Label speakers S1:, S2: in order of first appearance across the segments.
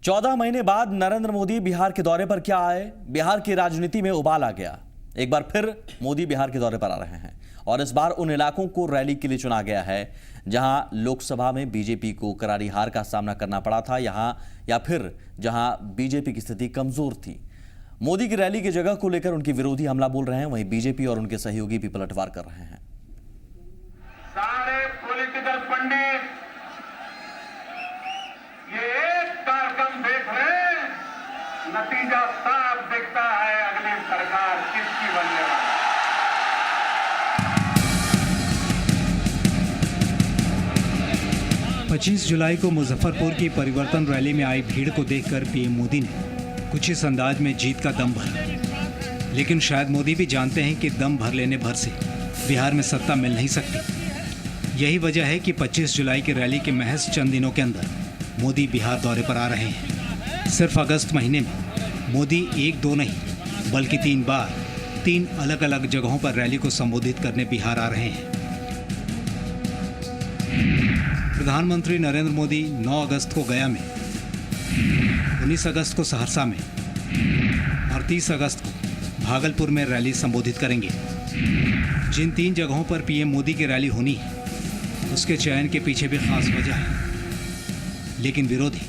S1: 14 महीने बाद नरेंद्र मोदी बिहार के दौरे पर क्या आए? बिहार की राजनीति में उबाल आ गया। एक बार फिर मोदी बिहार के दौरे पर आ रहे हैं और इस बार उन इलाकों को रैली के लिए चुना गया है जहां लोकसभा में बीजेपी को करारी हार का सामना करना पड़ा था, या फिर जहां बीजेपी की स्थिति कमजोर थी। मोदी की रैली की जगह को लेकर उनके विरोधी हमला बोल रहे हैं, वहीं बीजेपी और उनके सहयोगी भी पलटवार कर रहे हैं।
S2: सारे पॉलिटिकल पंडित ये एक कार्यक्रम देख रहे हैं, नतीजा साफ दिखता है अगली सरकार किसकी बनने वाली है।
S3: 25 जुलाई को मुजफ्फरपुर की परिवर्तन रैली में आई भीड़ को देखकर पीएम मोदी ने कुछ इस अंदाज में जीत का दम भरा। लेकिन शायद मोदी भी जानते हैं कि दम भर लेने भर से बिहार में सत्ता मिल नहीं सकती। यही वजह है कि 25 जुलाई की रैली के महज चंद दिनों के अंदर मोदी बिहार दौरे पर आ रहे हैं। सिर्फ अगस्त महीने में मोदी 1-2 नहीं बल्कि 3 बार 3 अलग अलग जगहों पर रैली को संबोधित करने बिहार आ रहे हैं। प्रधानमंत्री नरेंद्र मोदी 9 अगस्त को गया में, 19 अगस्त को सहरसा में और 30 अगस्त को भागलपुर में रैली संबोधित करेंगे। जिन 3 जगहों पर पीएम मोदी की रैली होनी है उसके चयन के पीछे भी खास वजह है, लेकिन विरोधी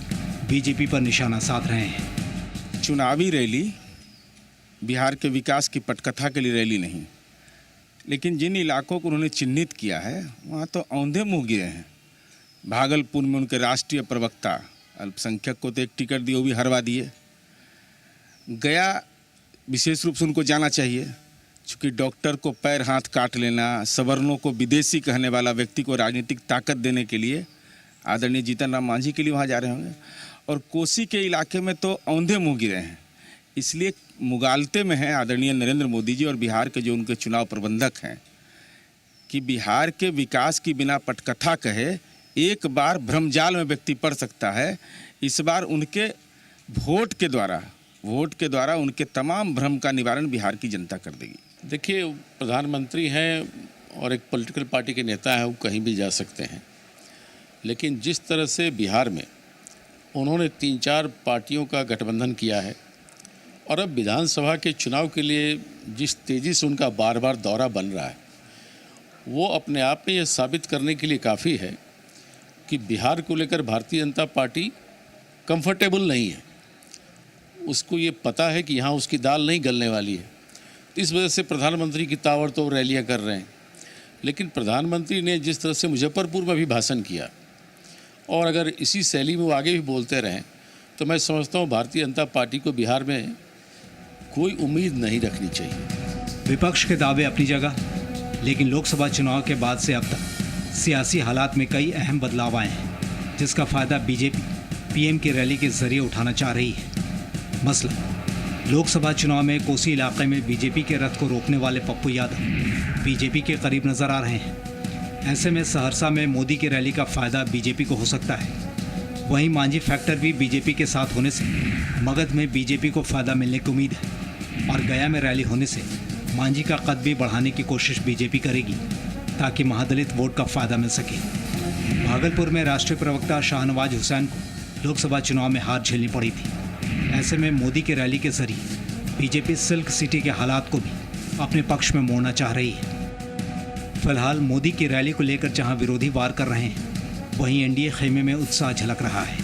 S3: बीजेपी पर निशाना साध रहे हैं।
S4: चुनावी रैली बिहार के विकास की पटकथा के लिए रैली नहीं, लेकिन जिन इलाकों को उन्होंने चिन्हित किया है वहाँ तो औंधे मुँह गिरे हैं। भागलपुर में उनके राष्ट्रीय प्रवक्ता अल्पसंख्यक को तो एक टिकट दिए, वो भी हरवा दिए। गया विशेष रूप से उनको जाना चाहिए, चूँकि डॉक्टर को पैर हाथ काट लेना, सवर्णों को विदेशी कहने वाला व्यक्ति को राजनीतिक ताकत देने के लिए आदरणीय जीतन राम मांझी के लिए वहाँ जा रहे होंगे। और कोसी के इलाके में तो औंधे मुँह गिरे हैं, इसलिए मुगालते में हैं आदरणीय नरेंद्र मोदी जी और बिहार के जो उनके चुनाव प्रबंधक हैं कि बिहार के विकास की बिना पटकथा कहे एक बार भ्रमजाल में व्यक्ति पड़ सकता है। इस बार उनके वोट के द्वारा उनके तमाम भ्रम का निवारण बिहार की जनता कर देगी।
S5: देखिए, प्रधानमंत्री हैं और एक पॉलिटिकल पार्टी के नेता हैं, वो कहीं भी जा सकते हैं, लेकिन जिस तरह से बिहार में उन्होंने 3-4 पार्टियों का गठबंधन किया है और अब विधानसभा के चुनाव के लिए जिस तेज़ी से उनका बार बार दौरा बन रहा है, वो अपने आप में ये साबित करने के लिए काफ़ी है कि बिहार को लेकर भारतीय जनता पार्टी कंफर्टेबल नहीं है। उसको ये पता है कि यहाँ उसकी दाल नहीं गलने वाली है। इस वजह से प्रधानमंत्री की ताबड़तोड़ रैलियाँ कर रहे हैं। लेकिन प्रधानमंत्री ने जिस तरह से मुजफ्फरपुर में भी भाषण किया और अगर इसी शैली में वो आगे भी बोलते रहें तो मैं समझता हूँ भारतीय जनता पार्टी को बिहार में कोई उम्मीद नहीं रखनी चाहिए।
S3: विपक्ष के दावे अपनी जगह, लेकिन लोकसभा चुनाव के बाद से अब तक सियासी हालात में कई अहम बदलाव आए हैं, जिसका फ़ायदा बीजेपी पीएम की रैली के जरिए उठाना चाह रही है। मसलन लोकसभा चुनाव में कोसी इलाके में बीजेपी के रथ को रोकने वाले पप्पू यादव बीजेपी के करीब नजर आ रहे हैं। ऐसे में सहरसा में मोदी की रैली का फ़ायदा बीजेपी को हो सकता है। वहीं मांझी फैक्टर भी बीजेपी के साथ होने से मगध में बीजेपी को फ़ायदा मिलने की उम्मीद है और गया में रैली होने से मांझी का कद भी बढ़ाने की कोशिश बीजेपी करेगी ताकि महादलित वोट का फ़ायदा मिल सके। भागलपुर में राष्ट्रीय प्रवक्ता शाहनवाज हुसैन को लोकसभा चुनाव में हार झेलनी पड़ी थी। ऐसे में मोदी की रैली के जरिए बीजेपी सिल्क सिटी के हालात को भी अपने पक्ष में मोड़ना चाह रही है। फिलहाल मोदी की रैली को लेकर जहां विरोधी वार कर रहे हैं, वहीं एनडीए खेमे में उत्साह झलक रहा है।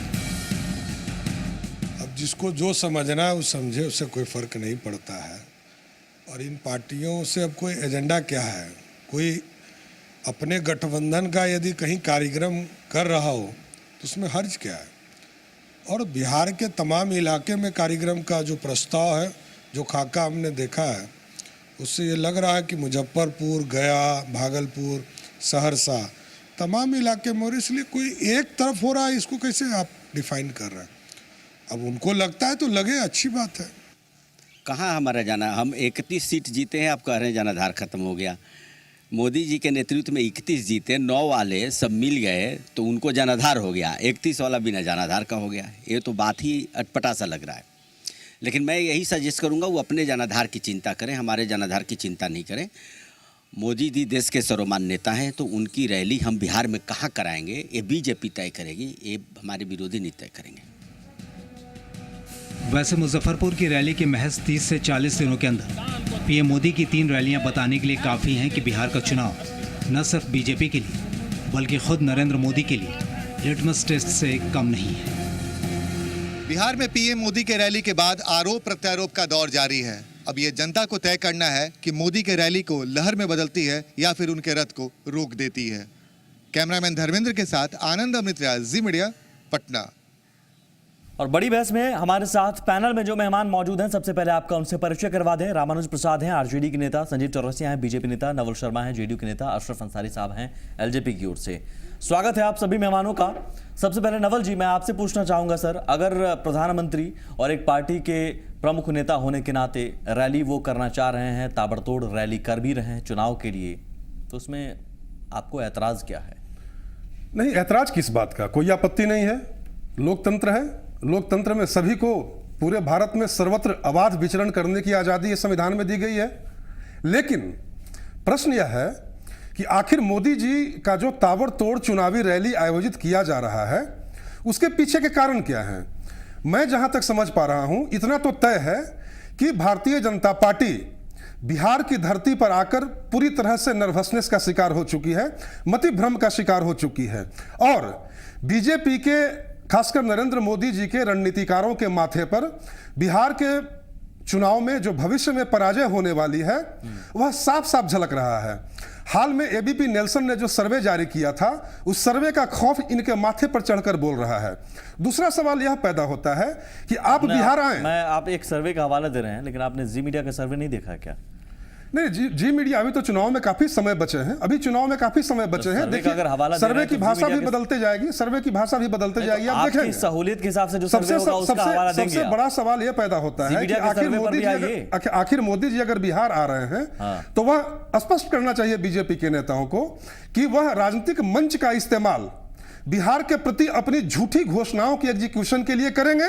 S6: अब जिसको जो समझना है वो समझे, उससे कोई फर्क नहीं पड़ता है। और इन पार्टियों से अब कोई एजेंडा क्या है? कोई अपने गठबंधन का यदि कहीं कार्यक्रम कर रहा हो तो उसमें हर्ज क्या है? और बिहार के तमाम इलाके में कार्यक्रम का जो प्रस्ताव है, जो खाका हमने देखा है, उससे ये लग रहा है कि मुजफ्फरपुर, गया, भागलपुर, सहरसा तमाम इलाके में, और इसलिए कोई एक तरफ हो रहा है, इसको कैसे आप डिफाइन कर रहे हैं? अब उनको लगता है तो लगे, अच्छी बात है।
S7: कहाँ हमारा जाना, हम 31 सीट जीते हैं, आप कह रहे हैं जनाधार खत्म हो गया। मोदी जी के नेतृत्व में 31 जीते, 9 वाले सब मिल गए तो उनको जनाधार हो गया, 31 वाला बिना जनाधार का हो गया। ये तो बात ही अटपटा सा लग रहा है। लेकिन मैं यही सजेस्ट करूंगा वो अपने जनाधार की चिंता करें, हमारे जनाधार की चिंता नहीं करें। मोदी जी देश के सर्वमान्य नेता हैं, तो उनकी रैली हम बिहार में कहाँ कराएंगे ये बीजेपी तय करेगी, ये हमारे विरोधी नहीं तय करेंगे।
S3: वैसे मुजफ्फरपुर की रैली के महज 30 से 40 दिनों के अंदर पीएम मोदी की 3 रैलियां बताने के लिए काफ़ी हैं कि बिहार का चुनाव न सिर्फ बीजेपी के लिए बल्कि खुद नरेंद्र मोदी के लिए लिटमस टेस्ट से कम नहीं है।
S8: बिहार में पीएम मोदी के रैली के बाद आरोप प्रत्यारोप का दौर जारी है। अब ये जनता को तय करना है कि मोदी के रैली को लहर में बदलती है या फिर उनके रथ को रोक देती है। कैमरामैन धर्मेंद्र के साथ आनंद अमृतराय, जी मीडिया, पटना।
S1: और बड़ी बहस में हमारे साथ पैनल में जो मेहमान मौजूद हैं, सबसे पहले आपका उनसे परिचय करवा दें। रामानुज प्रसाद हैं, आरजेडी के नेता, संजीव चौरसिया हैं, बीजेपी नेता, नवल शर्मा हैं, जेडीयू के नेता, अशरफ अंसारी साहब हैं, एलजेपी की ओर से। स्वागत है आप सभी मेहमानों का। सबसे पहले नवल जी, मैं आपसे पूछना चाहूंगा सर, अगर प्रधानमंत्री और एक पार्टी के प्रमुख नेता होने के नाते रैली वो करना चाह रहे हैं, ताबड़तोड़ रैली कर भी रहे हैं चुनाव के लिए, तो उसमें आपको ऐतराज क्या है?
S9: नहीं, ऐतराज किस बात का, कोई आपत्ति नहीं है। लोकतंत्र है, लोकतंत्र में सभी को पूरे भारत में सर्वत्र अबाध विचरण करने की आज़ादी इस संविधान में दी गई है। लेकिन प्रश्न यह है कि आखिर मोदी जी का जो ताबड़तोड़ चुनावी रैली आयोजित किया जा रहा है, उसके पीछे के कारण क्या हैं? मैं जहां तक समझ पा रहा हूं, इतना तो तय है कि भारतीय जनता पार्टी बिहार की धरती पर आकर पूरी तरह से नर्वसनेस का शिकार हो चुकी है, मति भ्रम का शिकार हो चुकी है। और बीजेपी के, खासकर नरेंद्र मोदी जी के रणनीतिकारों के माथे पर बिहार के चुनाव में जो भविष्य में पराजय होने वाली है, वह साफ साफ झलक रहा है। हाल में एबीपी नेल्सन ने जो सर्वे जारी किया था, उस सर्वे का खौफ इनके माथे पर चढ़कर बोल रहा है। दूसरा सवाल यह पैदा होता है कि आप बिहार आए।
S1: आप एक सर्वे का हवाला दे रहे हैं, लेकिन आपने जी मीडिया का सर्वे नहीं देखा क्या?
S9: नहीं, जी मीडिया, अभी तो चुनाव में काफी समय बचे हैं, अभी चुनाव में काफी समय बचे हैं। देखिए, सर्वे की भाषा भी बदलते जाएगी, सर्वे की भाषा भी बदलते जाएगी, आप देखेंगे।
S1: सहूलियत के हिसाब से जो सर्वे होगा उसका हवाला देंगे।
S9: सबसे बड़ा सवाल यह पैदा होता है कि आखिर मोदी जी अगर बिहार आ रहे हैं, तो वह स्पष्ट करना चाहिए बीजेपी के नेताओं को कि वह राजनीतिक मंच का इस्तेमाल बिहार के प्रति अपनी झूठी घोषणाओं की एग्जीक्यूशन के लिए करेंगे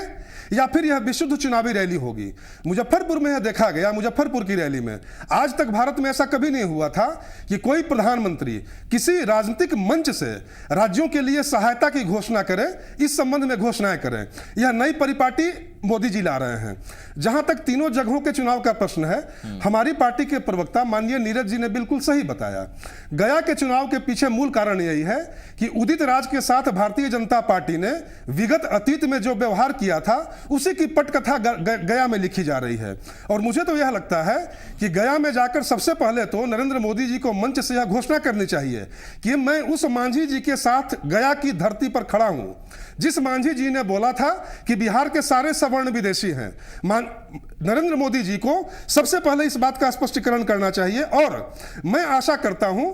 S9: या फिर यह विशुद्ध चुनावी रैली होगी। मुजफ्फरपुर में यह देखा गया, मुजफ्फरपुर की रैली में आज तक भारत में ऐसा कभी नहीं हुआ था कि कोई प्रधानमंत्री किसी राजनीतिक मंच से राज्यों के लिए सहायता की घोषणा करे, इस संबंध में घोषणाएं करें। यह नई परिपाटी मोदी जी ला रहे हैं। जहां तक तीनों जगहों के चुनाव का प्रश्न है, हमारी पार्टी के प्रवक्ता माननीय नीरज जी ने बिल्कुल सही बताया। गया के चुनाव के पीछे मूल कारण यही है कि उदित राज के साथ भारतीय जनता पार्टी ने विगत अतीत में जो व्यवहार किया था, उसी की पटकथा गया में लिखी जा रही है। और मुझे तो यह लगता है कि गया में जाकर सबसे पहले तो नरेंद्र मोदी जी को मंच से यह घोषणा करनी चाहिए कि मैं उस मांझी जी के साथ गया की धरती पर खड़ा हूं, जिस मांझी जी ने बोला था कि बिहार के सारे सवर्ण विदेशी हैं। नरेंद्र मोदी जी को सबसे पहले इस बात का स्पष्टीकरण करना चाहिए। और मैं आशा करता हूं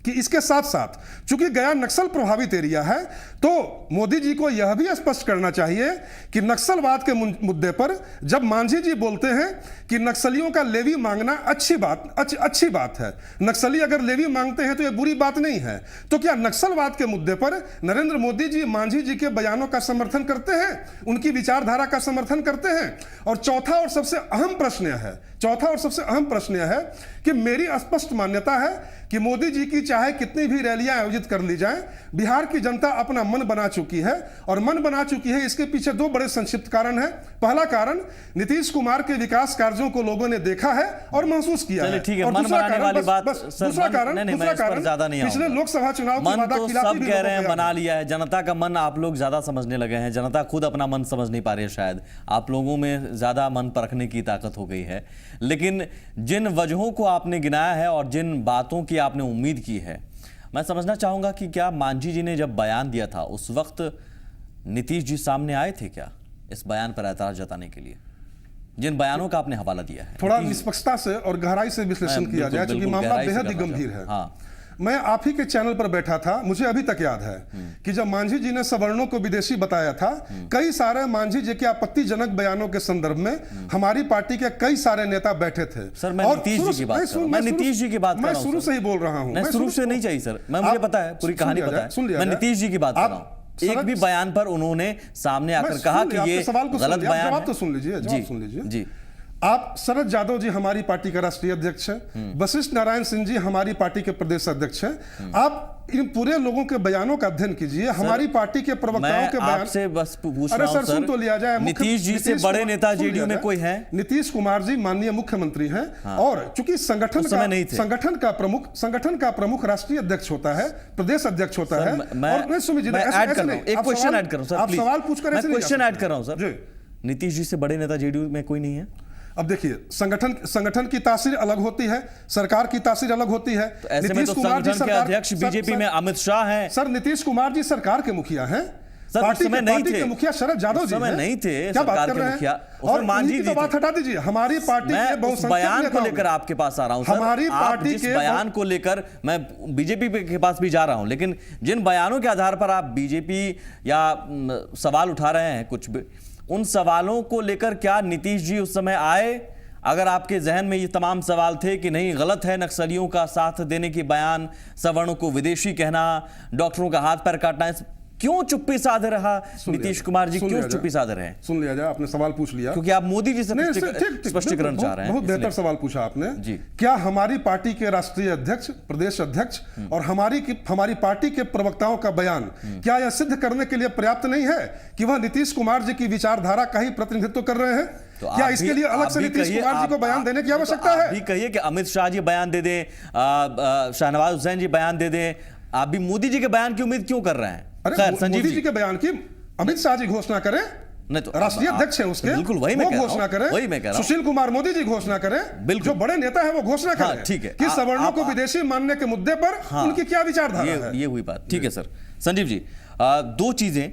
S9: कि इसके साथ साथ चूंकि गया नक्सल प्रभावित एरिया है, तो मोदी जी को यह भी स्पष्ट करना चाहिए कि नक्सलवाद के मुद्दे पर जब मांझी जी बोलते हैं कि नक्सलियों का लेवी मांगना अच्छी बात है, नक्सली अगर लेवी मांगते हैं तो यह बुरी बात नहीं है, तो क्या नक्सलवाद के मुद्दे पर नरेंद्र मोदी जी मांझी जी के बयानों का समर्थन करते हैं, उनकी विचारधारा का समर्थन करते हैं? और चौथा और सबसे अहम प्रश्न यह है कि मेरी स्पष्ट मान्यता है कि मोदी जी की चाहे कितनी भी रैलियां आयोजित कर ली जाएं, बिहार की जनता अपना मन बना चुकी है। और मन बना चुकी है, इसके पीछे दो बड़े संक्षिप्त कारण हैं। पहला कारण, नीतीश कुमार के विकास कार्यों को लोगों ने देखा है और महसूस किया है।
S1: ठीक है,
S9: और
S1: मन
S9: दूसरा
S1: बनाने
S9: कारण,
S1: वाली बात,
S9: दूसरा कारण पिछले लोकसभा चुनाव
S1: मन तो सब कह रहे हैं बना लिया है, जनता का मन आप लोग ज्यादा समझने लगे हैं। जनता खुद अपना मन समझ नहीं पा रही है, शायद आप लोगों में ज्यादा मन परखने की ताकत हो गई है। लेकिन जिन वजहों को आपने गिनाया है और जिन बातों की आपने उम्मीद की है, मैं समझना चाहूंगा कि क्या मांझी जी ने जब बयान दिया था उस वक्त नीतीश जी सामने आए थे क्या इस बयान पर ऐतराज जताने के लिए, जिन बयानों का आपने हवाला दिया है?
S9: थोड़ा निष्पक्षता से और गहराई से विश्लेषण किया जाए, क्योंकि मामला बेहद ही गंभीर है। मैं आप ही के चैनल पर बैठा था, मुझे अभी तक याद है कि जब मांझी जी ने सवर्णों को विदेशी बताया था, कई सारे मांझी जी के आपत्तिजनक बयानों के संदर्भ में हमारी पार्टी के कई सारे नेता बैठे थे।
S1: सर, मैं नीतीश जी की बात कर रहा हूं। मैं नीतीश जी की बात कर रहा हूं।
S9: मैं शुरू से ही बोल रहा हूं।
S1: मैं शुरू से नहीं चाहिए सर, मुझे पता है, पूरी कहानी पता है। मैं नीतीश जी की बात कर रहा हूं। एक भी बयान पर उन्होंने सामने आकर कहा कि ये गलत बयान है।
S9: जवाब तो सुन लीजिए,
S1: जी।
S9: आप शरद यादव जी हमारी पार्टी का राष्ट्रीय अध्यक्ष हैं, वशिष्ठ नारायण सिंह जी हमारी पार्टी के प्रदेश अध्यक्ष हैं। आप इन पूरे लोगों के बयानों का अध्ययन कीजिए, हमारी पार्टी के प्रवक्ताओं के बयान।
S1: आपसे बस पूछ
S9: अरे
S1: रहा हूं
S9: सर, सुन तो लिया जाए।
S1: नीतीश जी से बड़े नेता जेडीयू में कोई है?
S9: नीतीश कुमार जी माननीय मुख्यमंत्री हैं। हाँ। और चूंकि संगठन का प्रमुख राष्ट्रीय अध्यक्ष होता है, प्रदेश अध्यक्ष होता है।
S1: एक क्वेश्चन ऐड कर रहा हूं सर,
S9: आप सवाल पूछ कर
S1: क्वेश्चन ऐड कर रहा हूं सर। नीतीश जी से बड़े नेता जेडीयू में कोई नहीं है?
S9: अब देखिए, संगठन की तासीर अलग होती है, सरकार की तासीर अलग होती है।
S1: तो ऐसे में तो संगठन के अध्यक्ष बीजेपी में अमित शाह हैं।
S9: सर, नीतीश कुमार जी सरकार के मुखिया हैं।
S1: सर,
S9: पार्टी
S1: नहीं
S9: के मुखिया शरद यादव जी
S1: नहीं थे।
S9: क्या बात कर रहे हैं? और मांझी जी बात हटा दीजिए। हमारी पार्टी के बहुसंख्यक
S1: बयान को लेकर आपके पास आ रहा हूं सर।
S9: हमारी पार्टी के
S1: बयान को लेकर मैं बीजेपी के पास भी जा रहा हूं, लेकिन जिन बयानों के आधार पर आप बीजेपी या सवाल उठा रहे हैं, कुछ उन सवालों को लेकर क्या नीतीश जी उस समय आए? अगर आपके जहन में ये तमाम सवाल थे कि नहीं गलत है नक्सलियों का साथ देने की बयान, सवर्णों को विदेशी कहना, डॉक्टरों का हाथ पैर काटना, क्यों चुप्पी साधे रहा नीतीश कुमार जी? क्यों चुप्पी साधे रहे?
S9: सुन लिया जाए, आपने सवाल पूछ लिया
S1: क्योंकि आप मोदी जी से स्पष्टीकरण चाह रहे हैं।
S9: बहुत बेहतर सवाल पूछा आपने जी। क्या हमारी पार्टी के राष्ट्रीय अध्यक्ष, प्रदेश अध्यक्ष और हमारी पार्टी के प्रवक्ताओं का बयान क्या यह सिद्ध करने के लिए पर्याप्त नहीं है कि वह नीतीश कुमार जी की विचारधारा का ही प्रतिनिधित्व कर रहे हैं? तो क्या इसके लिए अलग से नीतीश कुमार जी को बयान देने की आवश्यकता है?
S1: भी कहिए कि अमित शाह जी बयान दे दें, शाहनवाज हुसैन जी बयान दे दें, आप भी मोदी जी के बयान की उम्मीद क्यों कर रहे हैं?
S9: मोदी जी के बयान की अमित शाह जी घोषणा करें, नहीं तो राष्ट्रीय अध्यक्ष है उसके,
S1: बिल्कुल वही मैं
S9: घोषणा करें। वही मैं कह रहा हूं। सुशील कुमार मोदी जी घोषणा करें, बिल्कुल जो बड़े नेता है वो घोषणा करें।
S1: ठीक है
S9: कि सवर्णों को विदेशी मानने के मुद्दे पर उनकी क्या विचारधारा है।
S1: ये हुई बात। ठीक है सर। संजीव जी, दो चीजें,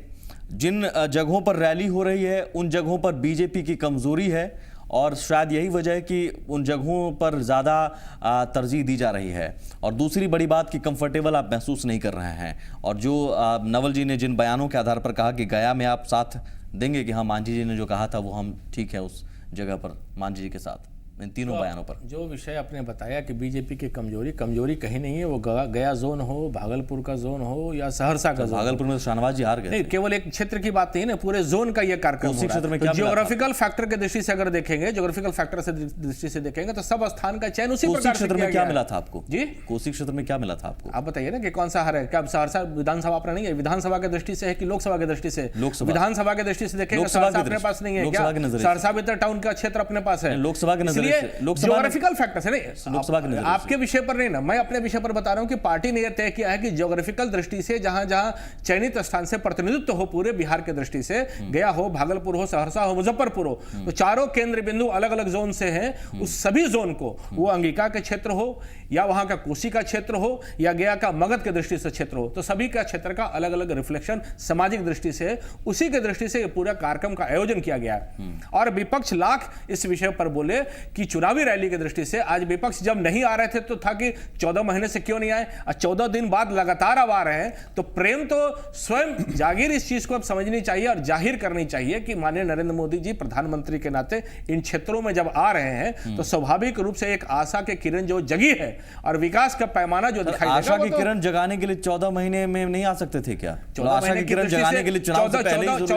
S1: जिन जगहों पर रैली हो रही है उन जगहों पर बीजेपी की कमजोरी है और शायद यही वजह है कि उन जगहों पर ज़्यादा तरजीह दी जा रही है, और दूसरी बड़ी बात कि कंफर्टेबल आप महसूस नहीं कर रहे हैं। और जो नवल जी ने जिन बयानों के आधार पर कहा कि गया में आप साथ देंगे कि हाँ, मांझी जी ने जो कहा था वो हम ठीक है उस जगह पर मांझी जी के साथ, इन तीनों बयानों पर
S10: जो विषय आपने बताया कि बीजेपी की कमजोरी कहीं नहीं है, वो गया जोन हो, भागलपुर का जोन हो या सहरसा का जोन।
S1: भागलपुर में तो शाहनवाज जी हार गए।
S10: नहीं, केवल एक क्षेत्र की बात नहीं है, पूरे जोन का ये कार्यक्रम हो रहा है। जियोग्राफिकल फैक्टर के दृष्टि से अगर देखेंगे, जियोग्राफिकल फैक्टर से दृष्टि से देखेंगे तो सब स्थान का चयन उसी प्रकार
S1: क्षेत्र में क्या मिला था आपको
S10: जी?
S1: कोसी क्षेत्र में क्या मिला था आपको?
S10: आप बताइए ना कि कौन सा हार है? क्या सहरसा विधानसभा अपना नहीं है? विधानसभा की दृष्टि से है कि लोकसभा की दृष्टि से? विधानसभा की दृष्टि से देखेंगे सहरसा अपने पास नहीं है क्या? सहरसा भी टाउन का क्षेत्र अपने पास है।
S1: लोकसभा के नजरिए
S10: ज्योग्राफिकल फैक्टर्स है नहीं, लोकसभा के आपके विषय पर नहीं ना, मैं अपने विषय पर बता रहा हूं कि पार्टी ने यह तय किया है कि ज्योग्राफिकल दृष्टि से जहां जहां चयनित स्थान से प्रतिनिधित्व हो पूरे बिहार के दृष्टि से, गया हो, भागलपुर हो, सहरसा हो, मुजफ्फरपुर हो, तो चारों केंद्र बिंदु अलग अलग जोन से हैं। उस सभी जोन को, वो अंगिका के क्षेत्र हो या वहां का कोसी का क्षेत्र हो या गया का मगध के दृष्टि से क्षेत्र हो, तो सभी का क्षेत्र का अलग अलग रिफ्लेक्शन सामाजिक दृष्टि से, उसी के दृष्टि से पूरा कार्यक्रम का आयोजन किया गया है। और विपक्ष लाख इस विषय पर बोले कि चुनावी रैली की दृष्टि से आज विपक्ष जब नहीं आ रहे थे तो था कि 14 महीने से क्यों नहीं आए, और 14 दिन बाद लगातार अब आ रहे हैं, तो प्रेम तो स्वयं जागीर इस चीज को अब समझनी चाहिए और जाहिर करनी चाहिए कि माननीय नरेंद्र मोदी जी प्रधानमंत्री के नाते इन क्षेत्रों में जब आ रहे हैं तो स्वाभाविक रूप से एक आशा की किरण जो जगी है और विकास का पैमाना जो दिखाई देगा।
S1: आशा की किरण जगाने के लिए 14 महीने में नहीं आ सकते थे क्या?
S10: 14 महीने की दृष्टि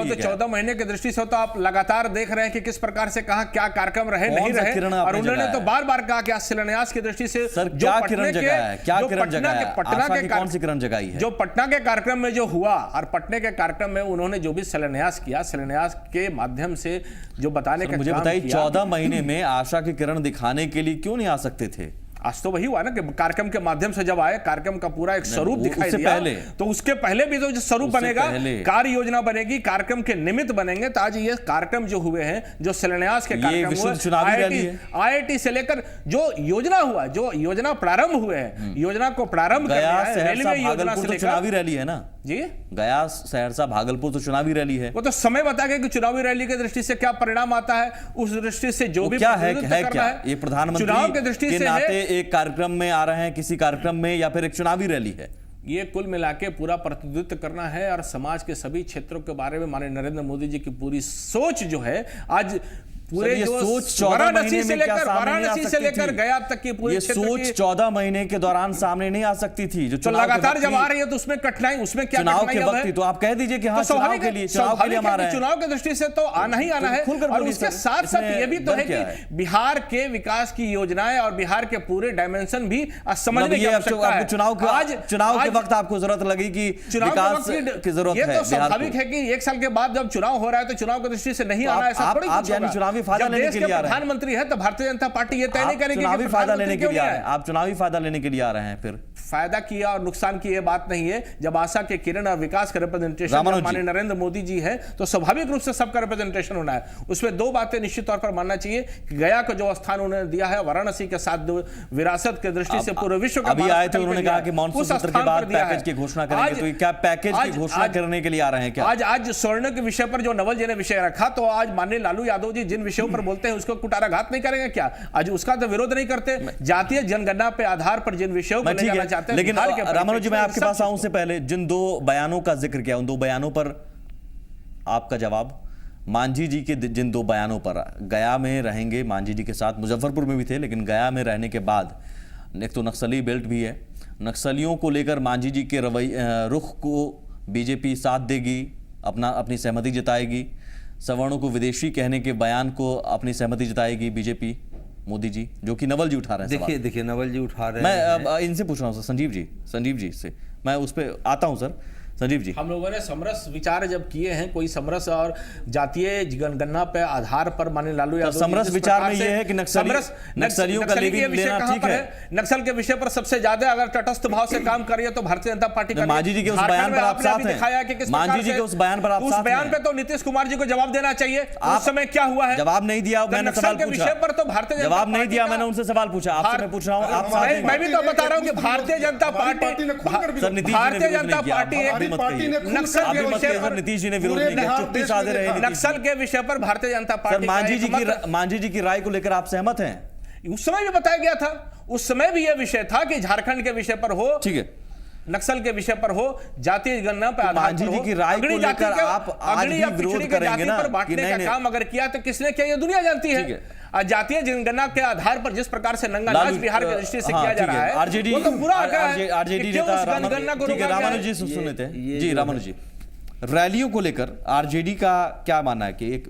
S10: से 14 महीने की दृष्टि से तो आप लगातार देख रहे हैं कि किस प्रकार से कहा क्या कार्यक्रम रहे नहीं रहे, और उन्होंने तो बार बार कहा कि शिलान्यास की दृष्टि से
S1: सर क्या किरण जगाया है, क्या किरण जगाया है, पटना के कौन सी किरण जगाई है?
S10: जो पटना के कार्यक्रम में जो हुआ, और पटना के कार्यक्रम में उन्होंने जो भी शिलान्यास किया, शिलान्यास के माध्यम से जो बताने का
S1: मुझे बताइए 14 महीने में आशा की किरण दिखाने के लिए क्यों नहीं आ सकते थे?
S10: आज तो वही हुआ ना कि कार्यक्रम के माध्यम से जब आए, कार्यक्रम का पूरा एक स्वरूप दिखाई दिया, पहले तो उसके पहले भी तो जो स्वरूप बनेगा, कार्य योजना बनेगी, कार्यक्रम के निमित्त बनेंगे। तो आज ये कार्यक्रम जो हुए हैं, जो शिलान्यास के कार्यक्रम, IIT से लेकर जो योजना हुआ, जो योजना प्रारंभ हुए हैं, योजना को प्रारंभ
S1: रेलवे योजना से लेकर चुनावी रैली है ना
S10: जी,
S1: गया सहरसा भागलपुर तो चुनावी रैली है।
S10: वो तो समय बताएगा कि चुनावी रैली की दृष्टि से क्या परिणाम आता है, उस दृष्टि से जो भी
S1: क्या है क्या ये प्रधानमंत्री
S10: चुनाव की दृष्टि से
S1: नाते एक कार्यक्रम में आ रहे हैं, किसी कार्यक्रम में, या फिर एक चुनावी रैली है?
S10: ये कुल मिला के पूरा प्रतिनिधित्व करना है और समाज के सभी क्षेत्रों के बारे में माननीय नरेंद्र मोदी जी की पूरी सोच जो है, आज पूरे
S1: ये
S10: जो
S1: सोच 14 महीने में क्या सामने नहीं आ
S10: वाराणसी से
S1: सकती
S10: लेकर
S1: थी?
S10: गया तक की पूरी
S1: ये
S10: क्षेत्र
S1: सोच
S10: की
S1: 14 महीने के दौरान सामने नहीं आ सकती थी जो
S10: तो
S1: चुनाव के
S10: लगातार
S1: वक्त
S10: जब
S1: ही-
S10: आ रही है तो उसमें कठिनाई, उसमें क्या
S1: चुनाव
S10: कठिनाई
S1: के
S10: अब
S1: वक्त ही
S10: है?
S1: तो आप कह दीजिए कि हाँ
S10: तो
S1: चुनाव के लिए हमारा है।
S10: चुनाव की दृष्टि से तो आना ही आना है।
S1: खुलकर
S10: और
S1: बोलिए
S10: उसके
S1: सर,
S10: साथ साथ
S1: इसमें
S10: ये भी तो
S1: डर
S10: है
S1: क्या
S10: कि
S1: है?
S10: बिहार के विकास की योजनाएं और बिहार के पूरे डायमेंशन भी समझने की
S1: ये
S10: आवश्यकता है।
S1: चुनाव के वक्त आपको जरूरत लगी कि विकास की जरूरत है।
S10: ये तो स्वाभाविक है कि एक साल के बाद जब चुनाव हो रहा है तो चुनाव की दृष्टि से नहीं
S1: तो
S10: आना, ऐसा थोड़ी
S1: आप
S10: कुछ
S1: यानी
S10: होगा।
S1: चुनावी फायदा
S10: जब
S1: लेने
S10: देश
S1: के
S10: के
S1: लिए आ रहे हैं।
S10: प्रधानमंत्री है तो भारतीय जनता पार्टी ये तय नहीं
S1: आप
S10: करेगी कि
S1: चुनावी फायदा लेने के लिए आ रहे हैं।
S10: प्रधानमंत्री
S1: आप चुनावी फायदा लेने के लिए आ रहे हैं फिर
S10: फायदा किया और नुकसान की ये बात नहीं है। जब आशा के किरण और विकास का रिप्रेजेंटेशन
S1: रामानुज जी।
S10: माननीय नरेंद्र मोदी जी है तो स्वाभाविक रूप से सबका रिप्रेजेंटेशन होना है। उसमें दो बातें निश्चित तौर पर मानना चाहिए कि गया का जो स्थान उन्होंने दिया है वाराणसी के साथ विरासत के दृष्टि से पूरे विश्व का
S1: अभी आए थे, उन्होंने कहा कि मानसून सत्र के बाद पैकेज की घोषणा करेंगे। तो क्या पैकेज की घोषणा करने के लिए आ रहे हैं क्या?
S10: आज स्वर्ण के विषय पर जो नवल जी ने विषय रखा तो आज माननीय लालू यादव जी जिन विषयों पर बोलते हैं उसको कुटाराघात नहीं करेंगे क्या? आज उसका तो विरोध नहीं करते। जातीय जनगणना पे आधार पर जिन विषयों को ले जाना चाहते हैं,
S1: लेकिन
S10: बिहार के
S1: रामानुज जी मैं आपके
S10: सब
S1: पास आऊं से पहले जिन दो बयानों का जिक्र किया उन दो बयानों पर आपका जवाब। मांझी जी के जिन दो बयानों पर, गया में रहेंगे मांझी जी के साथ, मुजफ्फरपुर में भी थे लेकिन गया में रहने के बाद एक तो नक्सली बेल्ट भी है, नक्सलियों को लेकर मांझी जी के रुख को बीजेपी साथ देगी, अपनी सहमति जताएगी, सवर्णों को विदेशी कहने के बयान को अपनी सहमति जताएगी बीजेपी, मोदी जी, जो कि नवल जी उठा रहे हैं।
S11: देखिए नवल जी उठा रहे
S1: हैं। मैं इनसे पूछ रहा हूँ सर, संजीव जी से मैं उस पर आता हूँ सर। संजीव जी,
S10: हम लोगों ने समरस विचार जब किए हैं, कोई समरस और जातीय जनगणना पे आधार पर माननीय लालू यादव
S1: समरस विचार में ये है कि नक्सलियों का लेना ठीक है।
S10: नक्सल के विषय पर सबसे ज्यादा अगर तटस्थ भाव से काम करिए तो भारतीय जनता पार्टी का।
S1: मांझी जी के उस बयान पर आप साथ हैं। मांझी जी के उस बयान पर आप साथ हैं।
S10: उस बयान पे तो नीतीश कुमार जी को जवाब देना चाहिए। उस समय क्या हुआ है?
S1: जवाब नहीं दिया, मैंने सवाल पूछा।
S10: विषय पर तो भारतीय
S1: जवाब नहीं दिया, मैंने उनसे सवाल पूछा। आपसे मैं पूछ रहा हूँ, आप साथ हैं।
S10: मैं भी तो बता रहा हूँ कि भारतीय जनता पार्टी
S1: नीतीश जी ने विरोध नहीं किया, चुप्पी साधे रहे।
S10: नक्सल के विषय पर भारतीय जनता पार्टी
S1: मांझी जी की राय को लेकर आप सहमत हैं?
S10: उस समय भी बताया गया था, उस समय भी यह विषय था कि झारखंड के विषय पर हो,
S1: ठीक है,
S10: नक्सल के विषय पर हो, जातीय गणना पर आधार पर हो,
S1: जी की राय को लेकर आप आज भी विरोध करेंगे ना
S10: कि नहीं? काम अगर किया तो किसने किया ये दुनिया जानती है। जातीय जनगणना के आधार पर जिस प्रकार से नंगा नाच बिहार की दृष्टि से किया जा रहा है,
S1: आरजेडी
S10: वो तो बुरा है।
S1: आरजेडी नेता रामानुज जी सुने थे जी। रामानुज जी, रैलियों को लेकर आरजेडी का क्या मानना है कि एक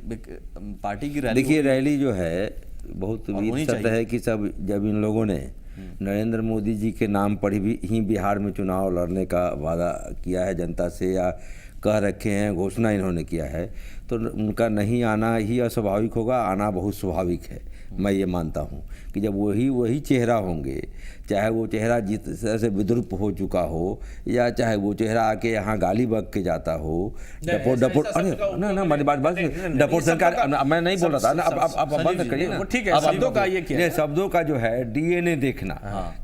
S1: पार्टी की रैली?
S11: देखिए रैली जो है बहुत वीर सत्य है कि सब जब इन लोगों ने नरेंद्र मोदी जी के नाम पर ही बिहार में चुनाव लड़ने का वादा किया है जनता से या कह रखे हैं, घोषणा इन्होंने किया है, तो उनका नहीं आना ही अस्वाभाविक होगा, आना बहुत स्वाभाविक है। मैं ये मानता हूँ कि जब वही चेहरा होंगे, चाहे वो चेहरा जिस तरह से विद्रुप हो चुका हो या चाहे वो चेहरा आके यहाँ गाली बक के जाता हो, डपोट अरे ना मेरी बात डपोट सरकार, मैं नहीं बोल रहा था ना, अब बंद करिए ना।
S10: ठीक है, शब्दों का ये क्या है?
S11: शब्दों का जो है डीएनए देखना,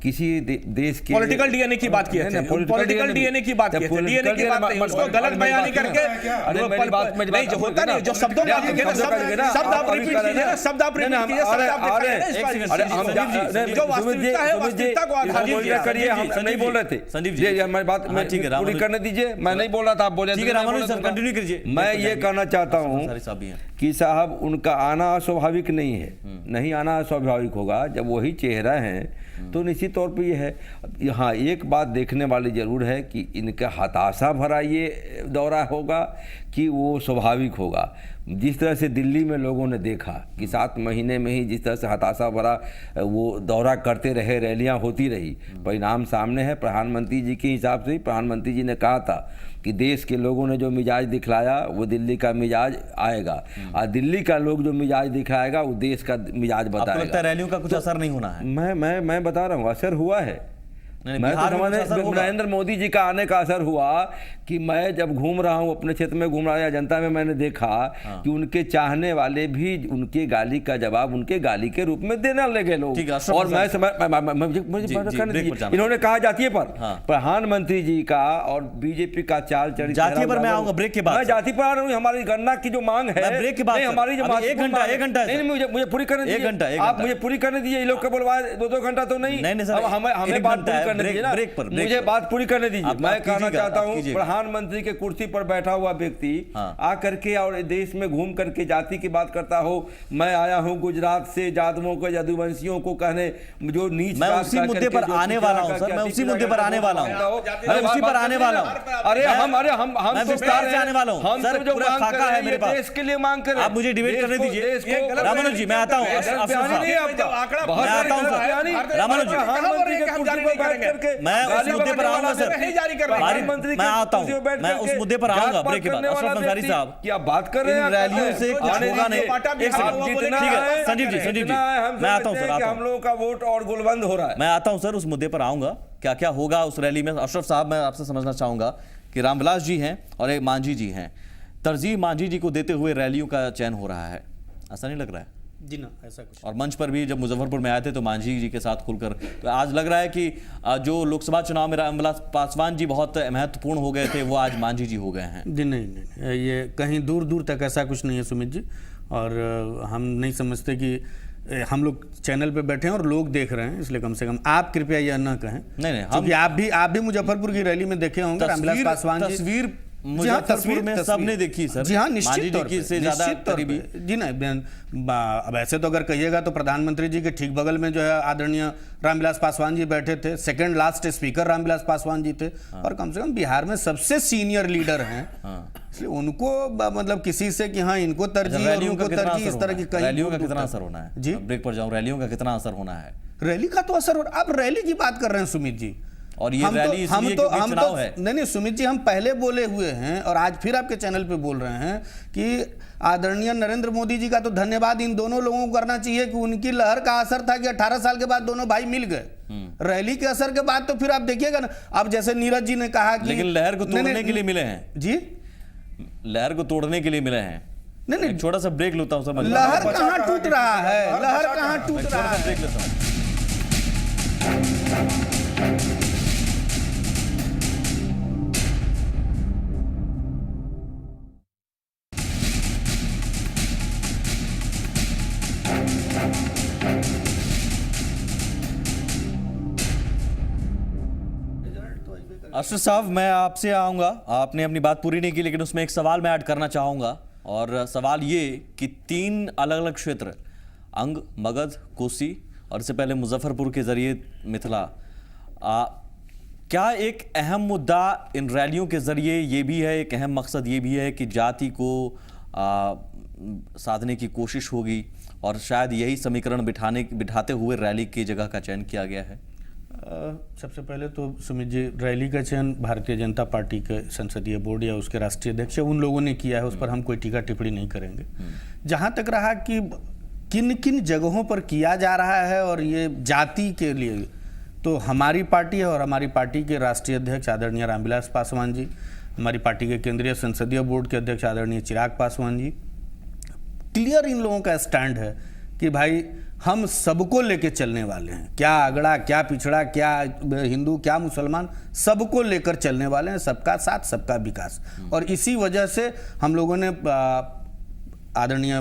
S11: किसी देश के
S10: पॉलिटिकल डीएनए की बात की है, पॉलिटिकल डीएनए की बात की है, डीएनए की बात नहीं, उसको गलत बयानी करके मेरी बात नहीं, जो होता नहीं, जो शब्दों का शब्द आप रिपीट कीजिए, शब्द आप रिपीट कीजिए, जो वास्तविकता है वास्तविकता को आधार
S11: करिए। हम नहीं बोल रहे थे संजीव जी, हमारी बात पूरी करने दीजिए। मैं नहीं बोल रहा था, आप बोले।
S1: ठीक है रामानुज सर, कंटिन्यू कीजिए।
S11: मैं ये कहना चाहता हूँ कि साहब उनका आना अस्वाभाविक नहीं है, नहीं आना अस्वाभाविक होगा। जब वही चेहरा है तो निश्चित तौर पे ये है। यहाँ एक बात देखने वाली जरूर है कि इनका हताशा भरा ये दौरा होगा कि वो स्वाभाविक होगा। जिस तरह से दिल्ली में लोगों ने देखा कि 7 महीने में ही जिस तरह से हताशा भरा वो दौरा करते रहे, रैलियां होती रही, परिणाम सामने है। प्रधानमंत्री जी के हिसाब से प्रधानमंत्री जी ने कहा था कि देश के लोगों ने जो मिजाज दिखलाया वो दिल्ली का मिजाज आएगा, और दिल्ली का लोग जो मिजाज दिखाएगा वो देश का मिजाज बताएगा।
S1: रैलियों का कुछ असर नहीं होना है?
S11: मैं बता रहा हूँ, असर हुआ है। मैं तो नरेंद्र मोदी जी का आने का असर हुआ कि मैं जब घूम रहा हूँ अपने क्षेत्र में घूम रहा है जनता में, मैंने देखा कि उनके चाहने वाले भी उनके गाली का जवाब उनके गाली के रूप में देने लगे लोग। और इन्होंने कहा जातीय पर प्रधानमंत्री जी का और बीजेपी का चाल चरित्र।
S1: जातीय पर मैं आऊंगा ब्रेक के बाद।
S11: मैं जाति पर आ रहा हूँ। हमारी गणना की जो मांग है
S1: ब्रेक के बाद,
S11: हमारी जो
S1: 1 घंटा
S11: नहीं, मुझे पूरी करने दीजिए। आप मुझे पूरी करने दीजिए। ये लोग का बोलवाए 2 घंटा तो नहीं, हमें बात पूरी करने दीजिए ना, मुझे बात पूरी करने दीजिए। मैं कहना चाहता हूँ प्रधानमंत्री के कुर्सी पर बैठा हुआ व्यक्ति आकर के और देश में घूम करके जाति की बात करता हो, मैं आया हूँ गुजरात से जादवों को यदुवंशियों को कहने, जो नीच
S1: मैं उसी मुद्दे पर आने वाला हूँ सर, मैं उसी मुद्दे पर आने वाला हूँ, मैं उसी पर आने वाला हूँ।
S11: अरे हम
S1: विस्तार से आने वाला हूँ सर, पूरा खाका है मेरे पास,
S11: देश के लिए मांग कर,
S1: आप मुझे डिबेट करने दीजिए। रामानुज जी मैं आता हूँ, रामानुज जी मैं उस मुद्दे पर आऊंगा सर, मैं आता हूँ, मैं उस मुद्दे पर आऊंगा ब्रेक के बाद। अशरफ अंसारी साहब
S11: क्या बात कर रहे हैं,
S1: रैलियों से कुछ होगा नहीं। एक सेकंड, ठीक है संजीव जी मैं आता हूँ सर,
S11: हम लोगों का वोट और गुलबंद हो रहा है।
S1: मैं आता हूँ सर, उस मुद्दे पर आऊंगा, क्या क्या होगा उस रैली में। अशरफ साहब मैं आपसे समझना चाहूंगा कि रामविलास जी हैं और एक मांझी जी हैं, तरजीह मांझी जी को देते हुए रैलियों का चयन हो रहा है, ऐसा नहीं लग रहा है?
S10: जी ना, ऐसा कुछ।
S1: और मंच पर भी जब मुजफ्फरपुर में आए थे तो मांझी जी के साथ खुलकर, तो आज लग रहा है कि जो लोकसभा चुनाव में रामविलास पासवान जी बहुत महत्वपूर्ण हो गए थे, वो आज मांझी जी हो गए हैं।
S12: जी नहीं, ये कहीं दूर दूर तक ऐसा कुछ नहीं है सुमित जी, और हम नहीं समझते कि हम लोग चैनल पे बैठे हैं और लोग देख रहे हैं, इसलिए कम से कम आप कृपया यह ना कहें।
S1: नहीं
S12: क्योंकि आप भी मुजफ्फरपुर की रैली में देखे होंगे रामविलास पासवान जी।
S1: तस्वीर मुजफ्फरपुर में सबने देखी सर।
S12: जी हाँ, निश्चित तौर पे,
S1: से ज्यादा करीबी।
S12: जी नहीं, अब ऐसे तो अगर कहिएगा तो प्रधानमंत्री जी के ठीक बगल में जो है आदरणीय रामविलास पासवान जी बैठे थे, second last speaker Ramvilas Paswan ji थे, और कम से कम बिहार में सबसे सीनियर लीडर हैं, इसलिए उनको मतलब किसी से कि हाँ इनको तरजीह और उनको तरजीह इस तरह की कहीं।
S1: रैलियों का कितना असर होना है
S12: जी?
S1: ब्रेक पर जाऊं, रैलियों का कितना असर होना है?
S12: रैली का तो असर हो रहा है। आप रैली की बात कर रहे हैं सुमित जी,
S1: और ये रैली इसलिए क्योंकि चुनाव है।
S12: नहीं सुमित जी, हम पहले बोले हुए हैं और आज फिर आपके चैनल पे बोल रहे हैं कि आदरणीय नरेंद्र मोदी जी का तो धन्यवाद इन दोनों लोगों को करना चाहिए कि उनकी लहर का असर था कि 18 साल के बाद दोनों भाई मिल गए। रैली के असर के बाद तो फिर आप देखिएगा ना, अब जैसे नीरज जी ने कहा कि
S1: लेकिन लहर को तोड़ने के लिए मिले हैं
S12: जी,
S1: लहर को तोड़ने के लिए मिले हैं।
S12: नहीं
S1: छोटा सा ब्रेक लेता हूँ सर।
S12: लहर कहाँ टूट रहा है, लहर कहाँ टूट रहा है?
S1: ब्रेक लेता हूँ। अशरफ साहब मैं आपसे आऊँगा, आपने अपनी बात पूरी नहीं की, लेकिन उसमें एक सवाल मैं ऐड करना चाहूँगा, और सवाल ये कि 3 अलग अलग क्षेत्र अंग, मगध, कोसी और इससे पहले मुजफ्फरपुर के जरिए मिथिला, क्या एक अहम मुद्दा इन रैलियों के जरिए ये भी है, एक अहम मकसद ये भी है कि जाति को साधने की कोशिश होगी, और शायद यही समीकरण बिठाते हुए रैली की जगह का चयन किया गया है?
S12: सबसे पहले तो सुमित जी, रैली का चयन भारतीय जनता पार्टी के संसदीय बोर्ड या उसके राष्ट्रीय अध्यक्ष उन लोगों ने किया है, उस पर हम कोई टीका टिप्पणी नहीं करेंगे। जहाँ तक रहा कि किन किन जगहों पर किया जा रहा है और ये जाति के लिए, तो हमारी पार्टी है और हमारी पार्टी के राष्ट्रीय अध्यक्ष आदरणीय रामविलास पासवान जी, हमारी पार्टी के केंद्रीय संसदीय बोर्ड के अध्यक्ष आदरणीय चिराग पासवान जी, क्लियर इन लोगों का स्टैंड है कि भाई हम सबको लेके चलने वाले हैं, क्या अगड़ा क्या पिछड़ा, क्या हिंदू क्या मुसलमान, सबको लेकर चलने वाले हैं, सबका साथ सबका विकास। और इसी वजह से हम लोगों ने आदरणीय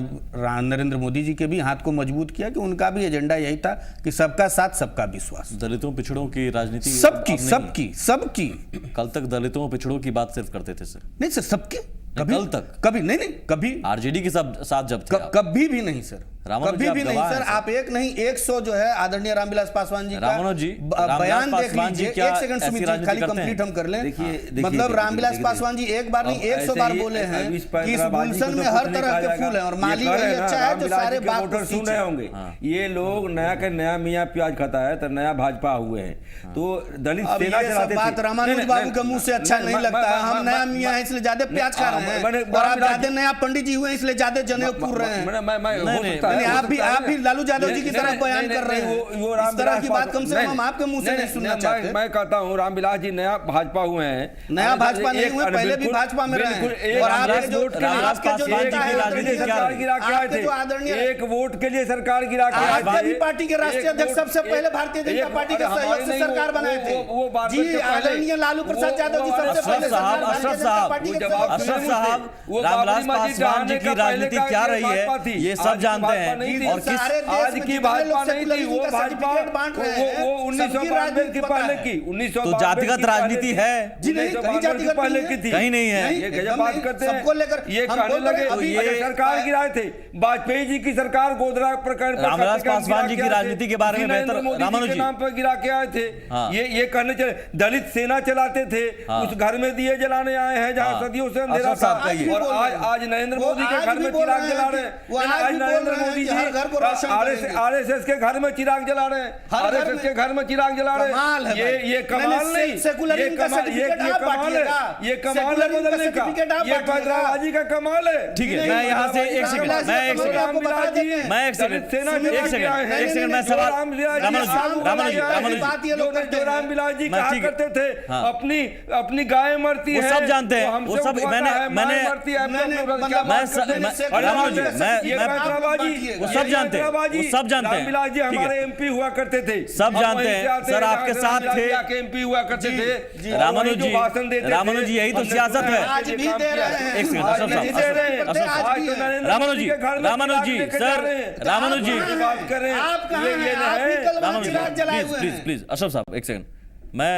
S12: नरेंद्र मोदी जी के भी हाथ को मजबूत किया कि उनका भी एजेंडा यही था कि सबका साथ सबका विश्वास।
S1: दलितों पिछड़ों की राजनीति
S12: सबकी
S1: कल तक दलितों पिछड़ों की बात सिर्फ करते थे सर।
S12: नहीं सर, सबके
S1: कल तक
S12: कभी नहीं कभी
S1: आरजेडी के साथ जब थे
S12: कभी भी नहीं सर, कभी भी नहीं सर। आप एक नहीं 100 जो है आदरणीय रामविलास पासवान जी का बयान देख लीजिए। एक सेकंड सुमित जी, खाली कंप्लीट हम कर लें। मतलब रामविलास पासवान जी एक बार नहीं 100 बार बोले हैं कि इस गुलशन में हर तरह के फूल हैं और माली वही अच्छा है जो सारे बात
S11: सुन रहे होंगे। ये लोग नया के नया मियाँ प्याज खाता है तो नया भाजपा हुए हैं, तो दलित सेना चलाते थे।
S12: बात रामानुज बाबू के मुंह से अच्छा नहीं लगता है। हम नया मियाँ हैं इसलिए ज्यादा प्याज खा रहे हैं, और आप ज्यादा नया पंडित जी हुए इसलिए ज्यादा जनेऊ पूर रहे हैं। आप भी लालू यादव जी की तरह बयान कर रहे हैं, इस तरह की बात कम से कम हम आपके मुंह से नहीं सुनना चाहते।
S11: मैं कहता हूँ रामविलास जी नया भाजपा हुए हैं,
S12: नया भाजपा नहीं हुए, पहले भी भाजपा में रहे हैं। और आपके जो आदरणीय
S11: एक वोट के लिए सरकार गिरा के
S12: आपके भी पार्टी के राष्ट्रीय अध्यक्ष सबसे पहले भारतीय जनता पार्टी के सहयोग से सरकार बनाए थे जी। आदरणीय लालू प्रसाद यादव जी सबसे पहले
S1: अशरफ साहब रामविलास पासवान जी की राजनीति क्या रही है ये सब जानते हैं, और
S11: आज की भाजपा नहीं थी, वो भाजपा वो 1992 की पहले की 1992
S1: तो जातिगत राजनीति है
S12: जी नहीं, कहीं जातिगत
S11: पहले
S12: नहीं
S11: की थी,
S1: कहीं नहीं है।
S11: ये गजब बात करते हैं,
S12: सबको लेकर
S11: ये
S12: हम
S11: कहने
S12: बोल रहे
S11: लगे
S12: हैं, अभी
S11: ये सरकार गिराए थे, वाजपेयी जी की सरकार गोधरा प्रकरण पर
S1: रामविलास
S11: कत्लेआम
S1: पासवान जी
S11: गिरा
S1: की
S11: के आए
S1: राजनीति
S11: थे,
S1: के बारे में
S11: नरेंद्र
S1: बेहतर
S11: मोदी
S1: रामानुज
S11: के
S1: जी
S11: नाम पर गिरा के आए थे।
S1: हाँ।
S11: ये कहने चले दलित सेना चलाते थे, उस घर में दिए जलाने आए हैं जहां सदियों से अंधेरा
S1: अशरफ साहब
S11: था,
S1: कहिए।
S11: और आज नरेंद्र मोदी के घर में चिराग जला रहे हैं। आज नरेंद्र मोदी जी आरएसएस के घर में चिराग जला रहे हैं, आरएसएस के घर में चिराग जला रहे हैं। ये कमाल नहीं, ये कमाल है बदलने का, ये पैदराबाजी का कमाल है।
S1: ठीक है, मैं यहाँ से एक सेकंड मैं सवाल
S11: रामविलास जी कहा करते थे अपनी गाय मरती
S1: वो
S11: है,
S1: सब जानते हैं, वो सब मैंने वो सब जानते हैं, वो सब जानते हैं।
S11: रामविलास जी हमारे एमपी हुआ करते थे,
S1: सब जानते हैं सर, आपके साथ थे
S11: एमपी हुआ करते थे।
S1: रामानुज जी यही तो सियासत है।
S12: आज भी दे रहे हैं,
S1: एक सेकंड रामानुज जी सर, रामानुज जी
S11: बात कर रहे हैं,
S12: आप कहाँ हैं? आप भी कल चिराग जलाए हुए हैं।
S1: प्लीज अशरफ साहब एक सेकंड, मैं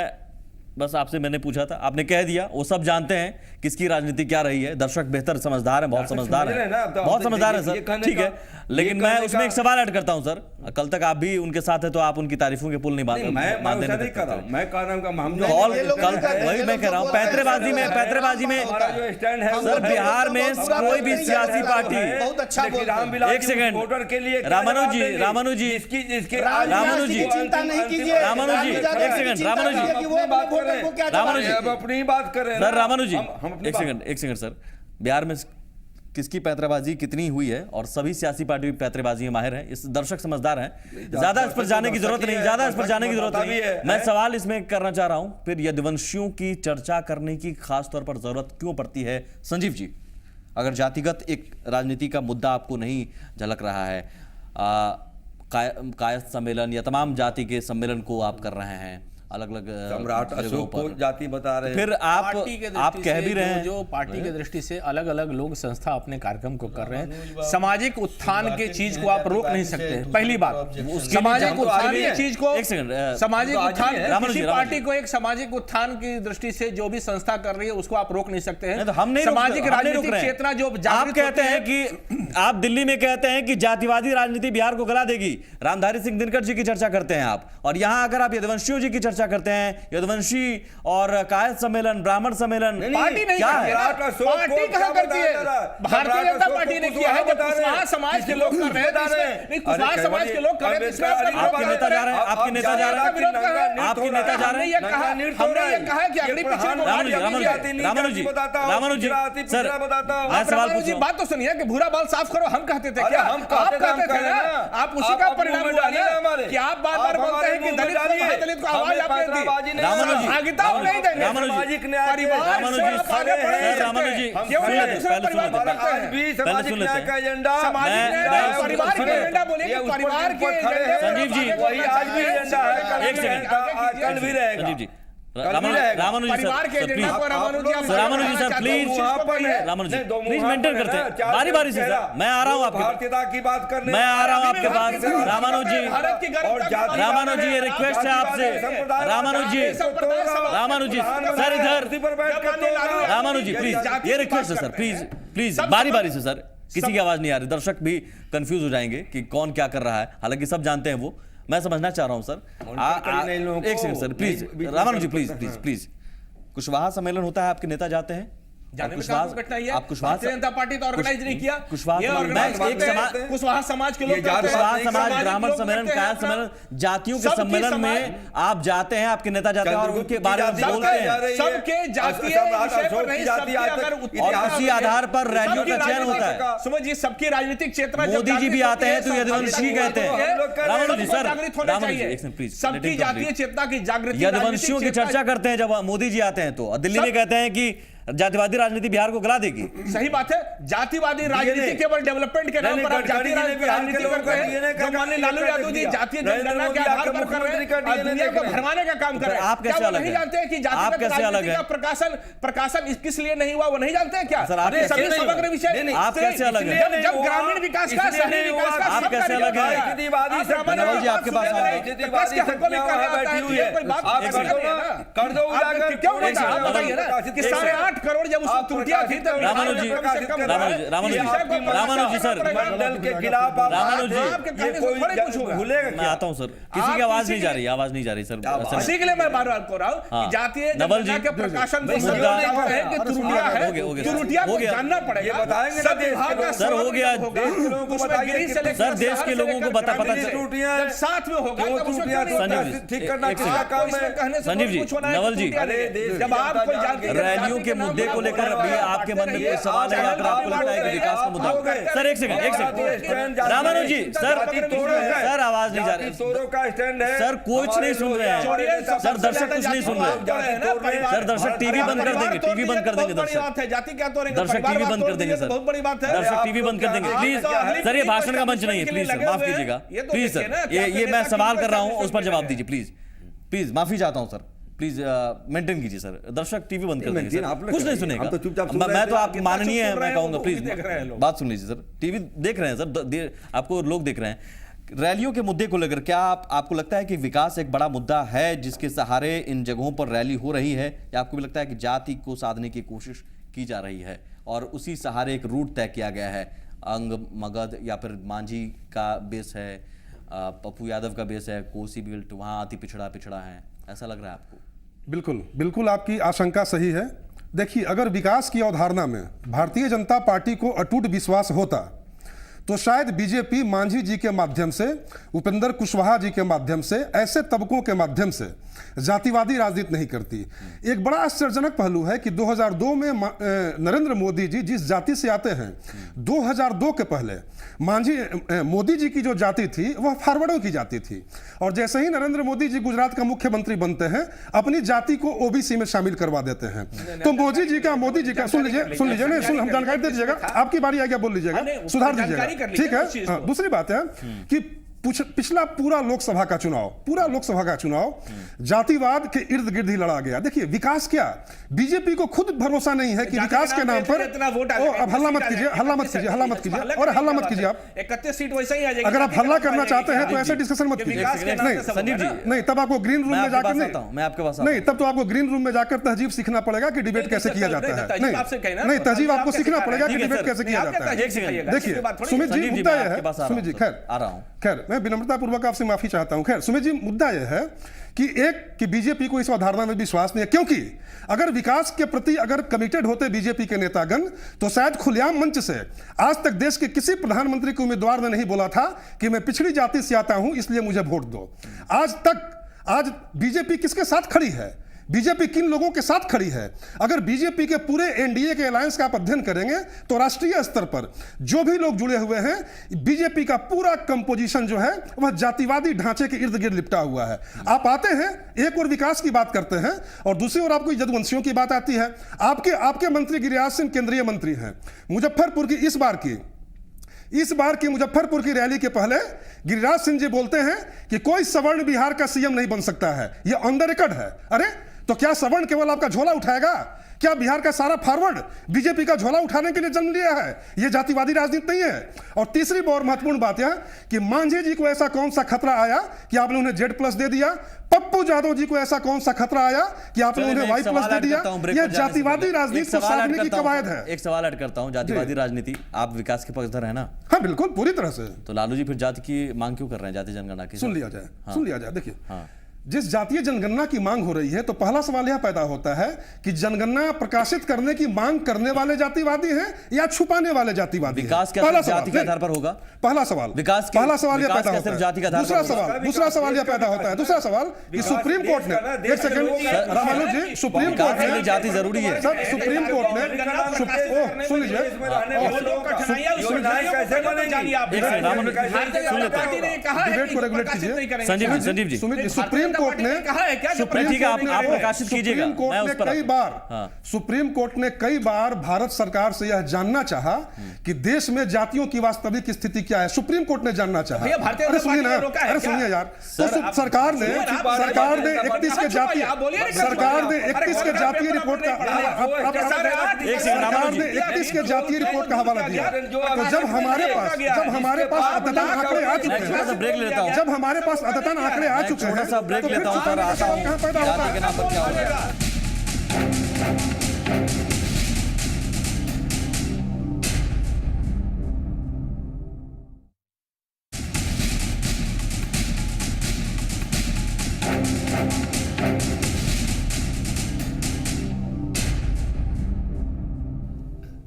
S1: बस आपसे मैंने पूछा था, आपने कह दिया, वो सब जानते हैं किसकी राजनीति क्या रही है। दर्शक बेहतर समझदार है, बहुत समझदार है, बहुत समझदार है सर, ठीक है। लेकिन मैं उसमें एक सवाल ऐड करता हूं सर, कल तक आप भी उनके साथ है तो आप उनकी तारीफों के पुल नहीं बांध
S11: मैं कर रहा हूं, मैं कह रहा हूं
S1: वही मैं कह रहा हूं, पैंतरेबाजी में
S11: जो स्टैंड है
S1: सर, बिहार में कोई भी सियासी पार्टी,
S12: बहुत अच्छा बोलते हैं।
S1: एक सेकंड
S11: वोटर के लिए
S1: रामानुज जी
S12: रामानुज जी चिंता नहीं कीजिए,
S1: रामानुज जी एक सेकंड, रामानुज जी
S11: अपनी बात कर रहे हैं
S1: सर, रामानुज जी एक सेकंड सर, बिहार में किसकी पैंतरेबाजी कितनी हुई है और सभी सियासी पार्टी भी पैंतरेबाजी में माहिर हैं, इस दर्शक समझदार हैं, ज्यादा इस पर जाने की जरूरत नहीं, मैं सवाल इसमें करना चाह रहा हूं, फिर यदुवंशियों की चर्चा करने की खास तौर पर जरूरत क्यों पड़ती है संजीव जी? अगर जातिगत एक राजनीति का मुद्दा आपको नहीं झलक रहा है, कायस्थ सम्मेलन या तमाम जाति के सम्मेलन को आप कर रहे हैं, अलग अलग
S11: सम्राट अशोक को जाति बता रहे हैं,
S1: फिर आप कह भी रहे हैं
S10: जो पार्टी के दृष्टि से अलग अलग लोग संस्था अपने कार्यक्रम को कर रहे हैं, सामाजिक उत्थान के चीज को आप रोक नहीं सकते। पहली बात, सामाजिक उत्थान की चीज को, सामाजिक उत्थान, किसी पार्टी को एक सामाजिक उत्थान की दृष्टि से जो भी संस्था कर रही है उसको आप रोक नहीं सकते हैं। सामाजिक राजनीतिक चेतना जो
S1: आप कहते हैं कि आप दिल्ली में कहते हैं कि जातिवादी राजनीति बिहार को गला देगी, रामधारी सिंह दिनकर जी की चर्चा करते हैं आप, और यहां अगर आप यदुवंशियों जी की चर्चा करते हैं, यदुवंशी और कायस्थ सम्मेलन, ब्राह्मण सम्मेलन,
S10: पार्टी नहीं
S1: क्या है?
S10: पार्टी कहां करती है? भारतीय जनता पार्टी ने किया है, जब कुशवाहा समाज के लोग कर रहे हैं, कुशवाहा समाज के लोग कर रहे हैं,
S1: आपके नेता जा रहे हैं, आपके नेता जा रहे हैं, आपके नेता जा रहे हैं,
S10: हमने ये कहा कि अगली पिछले
S1: रामानुज जी सर, मैं सवाल पूछ रहा हूं,
S10: बात तो सुनिए कि भूरा बाल साफ करो, हम कहते थे क्या? आप कहते थे ना, आप उसी का परिणाम हुआ ना कि आप बार-बार बोलते हैं कि दलित को आवाज आप
S1: रामानुज संजीव जी एक सेकंड,
S11: कल भी रहेगा,
S1: Sanjeev ji Ramanuj sir please maintain करते हैं बारी बारी से सर, मैं आ रहा हूँ आपके,
S11: भारतीयता की बात करने,
S1: मैं आ रहा हूँ आपके पास। रामानुज जी ये रिक्वेस्ट है आपसे, रामानुज जी सर इधर, रामानुज जी प्लीज, ये रिक्वेस्ट है सर, प्लीज बारी बारी से सर, किसी की आवाज नहीं आ रही, दर्शक भी कंफ्यूज हो जाएंगे कि कौन क्या कर रहा है, हालांकि सब जानते हैं वो, मैं समझना चाह रहा हूं सर। एक second sir please, Ramanuj ji please, Kushwaha सम्मेलन होता है, आपके नेता जाते हैं,
S10: कुशवाहा जनता पार्टी तो ऑर्गेनाइज नहीं किया, कुशवाहा समाज के लोग,
S1: कुशवाहा समाज, ब्राह्मण सम्मेलन, कायस्थ सम्मेलन, जातियों के सम्मेलन में आप जाते हैं, आपके नेता जाते हैं और उनके बारे में बोलते हैं,
S10: सबके जातीय विषय पर नहीं, सबके अगर
S1: और उसी आधार पर रैलियों का चयन होता है।
S10: समझ जी, सबकी राजनीतिक चेतना,
S1: मोदी जी भी आते हैं तो यदुवंशी कहते हैं, रामानुज जी सर,
S10: सबकी जातीय चेतना की जागृति,
S1: यदुवंशियों की चर्चा करते हैं जब मोदी जी आते हैं तो, दिल्ली में कहते हैं कि जातिवादी राजनीति बिहार को गला देगी।
S10: सही बात है, जातिवादी राजनीति केवल डेवलपमेंट के नाम पर आप जाति राजनीति करते हैं। जो माननीय लालू यादव जी जातीय जनगणना के आधार पर कर रहे हैं और दुनिया को भरमाने का काम कर रहे हैं।
S1: आप कैसे अलग
S10: नहीं जानते हैं कि जातिगत राजनीति का प्रकाशन किस लिए नहीं हुआ, वो नहीं जानते हैं क्या? सभी समग्र विषय
S1: आप कैसे अलग है?
S10: जब ग्रामीण विकास का, शहरी विकास का,
S1: आप कैसे अलग है? नवल जी आपके पास आ
S10: कि 8.5 करोड़ जब उसको त्रुटियां थी तब
S1: रामानुज जी सर, रामानुज जी मैं आता हूँ सर, किसी की आवाज नहीं जा रही, आवाज नहीं जा रही सर।
S10: इसी के लिए मैं बार बार कह रहा हूँ कि जातीय जनगणना के प्रकाशन त्रुटियां को जानना पड़ेगा। सब विभाग का
S1: सर हो गया सर, देश के लोगों को पता
S10: जब साथ में होगा
S1: संजीव जी, नवल जी,
S10: जब आप कोई जानते
S1: रैलियों के मुद्दे को लेकर अभी आपके मन में कोई सवाल है या फिर आपको लगता है कि विकास का मुद्दा? सर एक सेकंड रामानुज जी, सर आवाज नहीं जा रही सर, कुछ नहीं सुन रहे हैं सर, दर्शक कुछ नहीं सुन रहे सर, दर्शक टीवी बंद कर देंगे, टीवी बंद कर देंगे दर्शक टीवी बंद कर देंगे सर,
S10: बहुत बड़ी बात है,
S1: दर्शक टीवी बंद कर देंगे प्लीज सर। ये भाषण का मंच नहीं है, प्लीज सर माफ कीजिएगा, प्लीज सर, ये मैं सवाल कर रहा हूँ उस पर जवाब दीजिए प्लीज, प्लीज माफी चाहता हूँ सर, प्लीज मेंटेन कीजिए सर, दर्शक टीवी बंद कर देंगे, कुछ नहीं सुनेगा। मैं तो आप माननीय है, मैं कहूंगा प्लीज बात सुन लीजिए सर, टीवी देख रहे हैं सर, आपको लोग देख रहे हैं। रैलियों के मुद्दे को लेकर क्या आपको लगता है कि विकास एक बड़ा मुद्दा है जिसके सहारे इन जगहों पर रैली हो रही है, या आपको भी लगता है कि जाति को साधने की कोशिश की जा रही है और उसी सहारे एक रूट तय किया गया है? अंग मगध या फिर मांझी का बेस है, पप्पू यादव का बेस है, कोसी बेल्ट वहाँ अति पिछड़ा है, ऐसा लग रहा है आपको?
S9: बिल्कुल बिल्कुल आपकी आशंका सही है। देखिए, अगर विकास की अवधारणा में भारतीय जनता पार्टी को अटूट विश्वास होता तो शायद बीजेपी मांझी जी के माध्यम से, उपेंद्र कुशवाहा जी के माध्यम से, ऐसे तबकों के माध्यम से जातिवादी राजनीति नहीं करती। एक बड़ा आश्चर्यजनक पहलू है कि 2002 में नरेंद्र मोदी जी जिस जाति से आते हैं, 2002 के पहले मोदी जी की जो जाति थी वह फारवर्डों की जाति थी, और जैसे ही नरेंद्र मोदी जी गुजरात का मुख्यमंत्री बनते हैं अपनी जाति को ओबीसी में शामिल करवा देते हैं। तो मोदी जी का सुन लीजिए नहीं, हम जानकारी दे दीजिएगा, आपकी बारी आ गया, बोल लीजिएगा, सुधार दीजिएगा, ठीक है। दूसरी बात है कि पिछला पूरा लोकसभा का चुनाव जातिवाद के इर्द गिर्द ही लड़ा गया। देखिए, विकास क्या, बीजेपी को खुद भरोसा नहीं है कि विकास के नाम पर, अब हल्ला मत कीजिए और हल्ला मत कीजिए आप
S10: 31 सीट वैसे ही आ जाएगी।
S9: अगर आप हल्ला करना चाहते हैं तो ऐसे डिस्कशन मत कीजिए। नहीं, तब आपको ग्रीन रूम में जाकर नहीं, तब तो आपको ग्रीन रूम में जाकर तहजीब सीखना पड़ेगा कि डिबेट कैसे किया जाता है। नहीं, तहजीब आपको सीखना पड़ेगा कि डिबेट कैसे किया जाता है। देखिए सुमित जी, मुद्दा यह है, सुमित जी, खैर मैं विनम्रता पूर्वक आपसे माफी चाहता हूं। खैर सुमित जी, मुद्दा यह है कि बीजेपी को इस अवधारणा में विश्वास नहीं है, क्योंकि अगर विकास के प्रति अगर कमिटेड होते बीजेपी के नेतागण तो शायद खुलेआम मंच से आज तक देश के किसी प्रधानमंत्री के उम्मीदवार ने नहीं बोला था कि मैं पिछड़ी जाति से आता हूं इसलिए मुझे वोट दो। आज बीजेपी किसके साथ खड़ी है, बीजेपी किन लोगों के साथ खड़ी है? अगर बीजेपी के पूरे एनडीए के अलायंस का आप अध्ययन करेंगे तो राष्ट्रीय स्तर पर जो भी लोग जुड़े हुए हैं, बीजेपी का पूरा कंपोजिशन जो है वह जातिवादी ढांचे के इर्द गिर्द लिपटा हुआ है। आप आते हैं, एक और विकास की बात करते हैं और दूसरी ओर आपको यदुवंशियों की बात आती है। आपके मंत्री गिरिराज सिंह केंद्रीय मंत्री हैं। मुजफ्फरपुर की इस बार की मुजफ्फरपुर की रैली के पहले गिरिराज सिंह जी बोलते हैं कि कोई सवर्ण बिहार का सीएम नहीं बन सकता है, यह ऑन द रिकॉर्ड है। अरे तो क्या सवर्ण केवल आपका झोला उठाएगा? क्या बिहार का सारा फॉरवर्ड बीजेपी का झोला उठाने के लिए जन्म लिया है? यह जातिवादी राजनीति नहीं है। और तीसरी बहुत महत्वपूर्ण बात यह कि मांझी जी को ऐसा कौन सा खतरा आया कि आपने उन्हें Z+ दे दिया? पप्पू यादव जी को ऐसा कौन सा खतरा आया कि आपने उन्हें Y+ दे दिया? यह जातिवादी राजनीति को साधने की कवायद है।
S1: एक सवाल ऐड करता हूं, जातिवादी राजनीति, आप विकास के पक्षधर है ना?
S9: हाँ बिल्कुल, पूरी तरह से।
S1: तो लालू जी फिर जाति की मांग क्यों कर रहे हैं, जाति जनगणना की?
S9: सुन लिया जाए। देखिए, जिस जातीय जनगणना की मांग हो रही है तो पहला सवाल यह पैदा होता है कि जनगणना प्रकाशित करने की मांग करने वाले जातिवादी हैं या छुपाने वाले जातिवादी?
S1: विकास क्या जाति के आधार पर होगा?
S9: पहला सवाल यह पैदा होता है। दूसरा सवाल यह पैदा होता है कि सुप्रीम कोर्ट ने, एक सेकंड रामानुज जी, सुप्रीम कोर्ट ने,
S1: जाति जरूरी है
S9: सर, सुप्रीम कोर्ट ने, सुन लीजिए, डिबेट को रेगुलेट कीजिए।
S1: संजीव जी,
S9: सुप्रीम
S10: जनता
S9: कोर्ट
S10: पार्टी
S9: ने
S10: ने कहा है क्या?
S9: सुप्रीम
S1: ठीक है,
S9: कोर्ट ने-
S1: आप प्रकाशित कीजिएगा,
S9: सुप्रीम
S1: मैं
S9: कोर्ट
S1: उस
S9: ने
S1: पर
S9: कई बार सुप्रीम कोर्ट ने कई बार भारत सरकार से यह जानना चाहा कि देश में जातियों की वास्तविक स्थिति क्या है। सुप्रीम कोर्ट ने जानना चाहा।
S10: भैया, भारतीय
S9: अरे
S10: जनता
S9: सुनिए
S10: पार्टी
S9: ना,
S10: ने रोका है
S9: अरे
S10: क्या?
S9: सुनिए यार, तो
S1: सर,
S9: सरकार ने
S10: सरकार ने
S9: 31 के जातीय
S10: आप बोलिए ना,
S9: सरकार ने
S10: अरे
S9: 31 के जातीय रिपोर्ट का सरकार ने 31 के जातीय रिपोर्ट का हवाला दिया। तो जब हमारे पास अद्यतन आंकड़े आ चुके
S1: मैं थोड़ा सा ब्रेक लेता हूं।
S9: हैं, जब हमारे पास अद्यतन आंकड़े आ चुके हैं,
S1: छोटा सा ब्रेक
S9: तो फिर
S1: लेता हूं, सर आता हूं।
S9: कहां पैदा होता
S1: जाति के
S9: है?
S1: नाम पर क्या हो रहा है?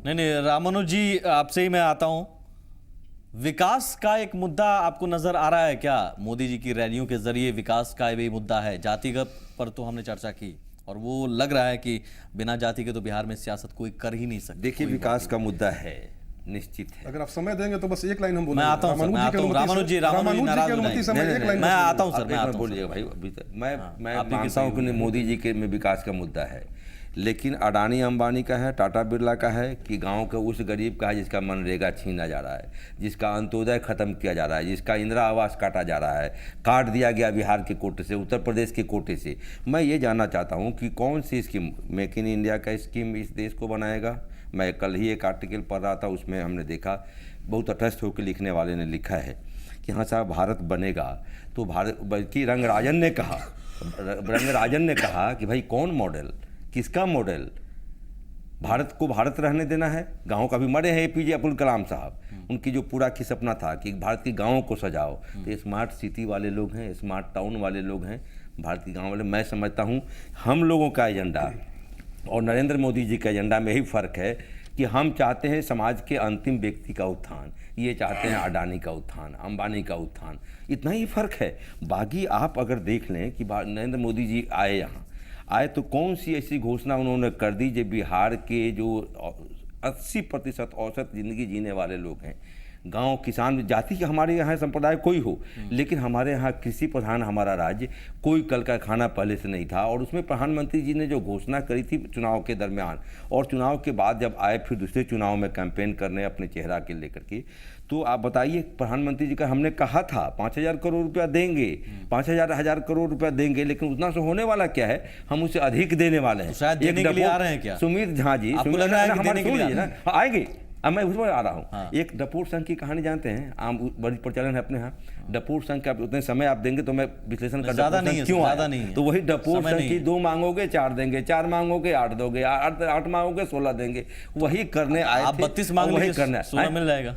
S1: नहीं, रामानुज जी, आपसे ही मैं आता हूं। विकास का एक मुद्दा आपको नजर आ रहा है क्या? मोदी जी की रैलियों के जरिए विकास का भी मुद्दा है। जातिगत पर तो हमने चर्चा की और वो लग रहा है कि बिना जाति के तो बिहार में सियासत कोई कर ही नहीं सकता।
S11: देखिए, विकास का मुद्दा है, निश्चित है।
S9: अगर आप समय देंगे तो बस एक लाइन हम बोलेंगे।
S1: मैं आता हूं सर, मैं आता हूं। रामानुज जी नाराज हो जाएंगे। मैं आता हूं सर, मैं आता हूं।
S11: बोलिएगा भाई, अभी तक मैं
S1: आप भी
S11: मानता हूं कि मोदी जी के में विकास का मुद्दा है, लेकिन अडानी अंबानी का है, टाटा बिरला का है कि गांव के उस गरीब का है जिसका मनरेगा छीना जा रहा है, जिसका अंत्योदय खत्म किया जा रहा है, जिसका इंदिरा आवास काटा जा रहा है, काट दिया गया बिहार के कोटे से, उत्तर प्रदेश के कोटे से। मैं ये जानना चाहता हूँ कि कौन सी स्कीम, मेक इन इंडिया का स्कीम इस देश को बनाएगा? मैं कल ही एक आर्टिकल पढ़ रहा था, उसमें हमने देखा, बहुत तटस्थ होकर लिखने वाले ने लिखा है कि हाँ साहब, भारत बनेगा तो भारत, बल्कि रंगराजन ने कहा कि भाई कौन मॉडल, किसका मॉडल? भारत को भारत रहने देना है। गाँव का भी मरे हैं APJ अब्दुल कलाम साहब, उनकी जो पूरा की सपना था कि भारत की गाँवों को सजाओ, तो स्मार्ट सिटी वाले लोग हैं, स्मार्ट टाउन वाले लोग हैं, भारत की गाँव वाले। मैं समझता हूँ हम लोगों का एजेंडा और नरेंद्र मोदी जी के एजेंडा में यही फ़र्क है कि हम चाहते हैं समाज के अंतिम व्यक्ति का उत्थान, ये चाहते हैं अडानी का उत्थान, अंबानी का उत्थान। इतना ही फ़र्क है। बाकी आप अगर देख लें कि नरेंद्र मोदी जी आए तो कौन सी ऐसी घोषणा उन्होंने कर दी जो बिहार के जो 80% औसत ज़िंदगी जीने वाले लोग हैं, गांव किसान जाति के हमारे यहाँ संप्रदाय कोई हो, लेकिन हमारे यहाँ कृषि प्रधान हमारा राज्य, कोई कल कारखाना पहले से नहीं था। और उसमें प्रधानमंत्री जी ने जो घोषणा करी थी चुनाव के दरमियान और चुनाव के बाद जब आए फिर दूसरे चुनाव में कैंपेन करने अपने चेहरा के लेकर के, तो आप बताइए, प्रधानमंत्री जी का हमने कहा था 5,000 करोड़ रुपया देंगे, 5,000 करोड़ रुपया देंगे, लेकिन उतना से होने वाला क्या है? हम उससे अधिक देने वाले हैं।
S1: शायद देने के लिए आ रहे हैं क्या?
S11: सुमित झा जी, आएंगे। अब मैं उसमें आ रहा हूँ। हाँ। एक डपोर संघ की कहानी जानते हैं? आम बड़ी प्रचलन है अपने यहाँ। डपोर संघ का उतने समय आप देंगे तो मैं विश्लेषण कर
S1: ज़्यादा नहीं है,
S11: क्यों
S1: ज़्यादा नहीं है।
S11: तो वही डपोर संघ की 2 मांगोगे 4 देंगे, 4 मांगोगे 8 दोगे, 8 मांगोगे 16 देंगे, वही करने आए।
S1: आप 32 मांग लीजिए, 16 मिल जाएगा।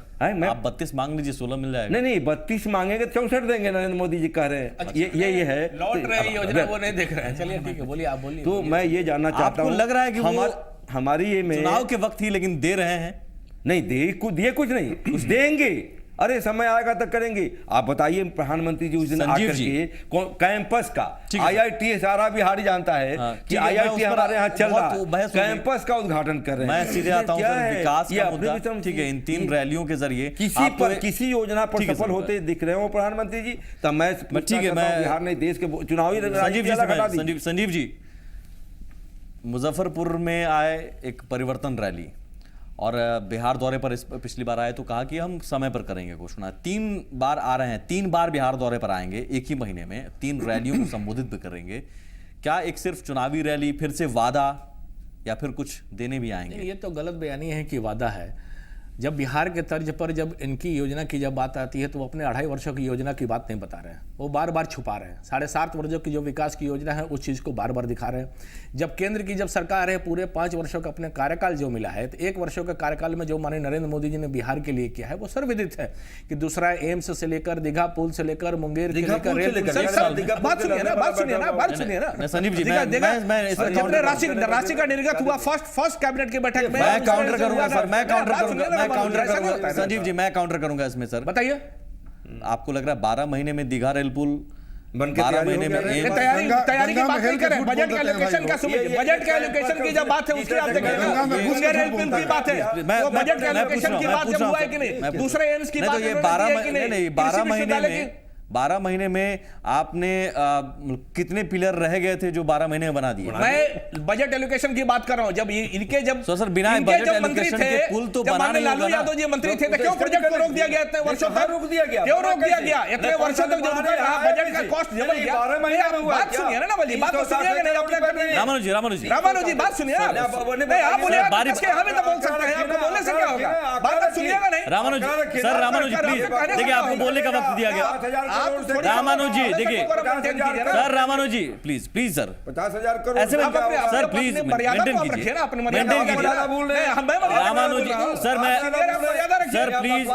S1: आप 32 मांग लीजिए, 16 मिल जाएगा।
S11: नहीं, 32 मांगेंगे 64 देंगे, नरेंद्र मोदी जी कह रहे हैं। ये है,
S10: लौट रही योजना वो नहीं देख रहे हैं। चलिए ठीक है, बोलिए, आप बोलिए।
S11: तो मैं ये जानना चाहता हूँ,
S1: लग रहा है कि
S11: हमारी ये में
S1: चुनाव के वक्त ही लेकिन दे रहे हैं।
S11: नहीं, दिए कुछ नहीं, कुछ देंगे। अरे समय आएगा तक करेंगे। आप बताइए, प्रधानमंत्री जी उस दिन आकर के कैंपस का, IIT सारा बिहारी जानता है कि IIT हमारे यहाँ चल रहा है, कैंपस का उद्घाटन कर रहे हैं।
S1: मैं सीधे आता हूँ, विकास का मुद्दा, ठीक है, इन 3 रैलियों के जरिए
S11: किसी योजना पर सफल होते दिख रहे हो प्रधानमंत्री जी, तब मैं
S1: ठीक है, मैं
S11: बिहार ने देश के चुनावी
S1: संजीव जी, मुजफ्फरपुर में आए एक परिवर्तन रैली और बिहार दौरे पर पिछली बार आए तो कहा कि हम समय पर करेंगे घोषणा। 3 बार आ रहे हैं, 3 बार बिहार दौरे पर आएंगे एक ही महीने में, 3 रैलियों को संबोधित भी करेंगे। क्या एक सिर्फ चुनावी रैली, फिर से वादा, या फिर कुछ देने भी आएंगे?
S10: ये तो गलत बयानी है कि वादा है। जब बिहार के तर्ज पर जब इनकी योजना की जब बात आती है तो वो अपने 2.5 वर्षों की योजना की बात नहीं बता रहे हैं, वो बार बार छुपा रहे हैं। 7.5 वर्षों की जो विकास की योजना है उस चीज़ को बार बार दिखा रहे हैं। जब केंद्र की जब सरकार है, पूरे 5 वर्षों का अपने कार्यकाल जो मिला है, तो 1 वर्षों के कार्यकाल में जो माननीय नरेंद्र मोदी जी ने बिहार के लिए किया है वो सर्वविदित है कि दूसरा एम्स से लेकर दीघा पुल से लेकर मुंगेर से लेकर बात सुनिए ना
S1: संजीव जी,
S10: राशि का निर्गत हुआ फर्स्ट कैबिनेट की बैठक में।
S1: मैं काउंटर करूंगा सर, मैं काउंटर करूंगा संजीव जी, मैं काउंटर करूंगा इसमें सर।
S10: बताइए,
S1: आपको लग रहा है 12 महीने में दीघा रेल पुल,
S11: 12 महीने में
S10: तैयारी की बात नहीं करें, बजट का एलोकेशन का सुनिए, बजट का एलोकेशन की जब बात है उसकी आप देखेंगे, मुंगेर रेल पुल की बात है, वो बजट का एलोकेशन की बात जब हुआ है कि नहीं, दूसरे एम्स की बात है कि नहीं,
S1: 12 महीने में 12 महीने में आपने कितने पिलर रह गए थे जो 12 महीने में बना दिए?
S10: मैं बजट एलोकेशन की बात कर रहा हूं। जब इनके जब
S1: सर बिना बजट एलोकेशन के पुल तो बना नहीं होगा ना।
S10: लालू यादव जी मंत्री थे तो क्यों प्रोजेक्ट को रोक दिया गया? इतने वर्षों तक रोक दिया गया, क्यों रोक दिया गया? इतने वर्षों तक जो रुका रहा, बजट का कॉस्ट जब गया। बात सुनिए ना नवल जी, बात तो सुनिएगा नहीं अपने। रामानुजी बात सुनिए ना। नहीं आप बोलिए, हमें तो बोल सकते हैं, आपको बोलने से क्या होगा? बात तो सुनिएगा नहीं।
S1: रामानुजी प्लीज देखिए, आपको बोलने का वक्त दिया गया। रामानुजी देखिए सर, रामानुजी प्लीज सर
S11: 50,000 करोड़
S1: ऐसे में सर प्लीज मेंटेन कीजिए, रामानुजी सर मैं सर प्लीज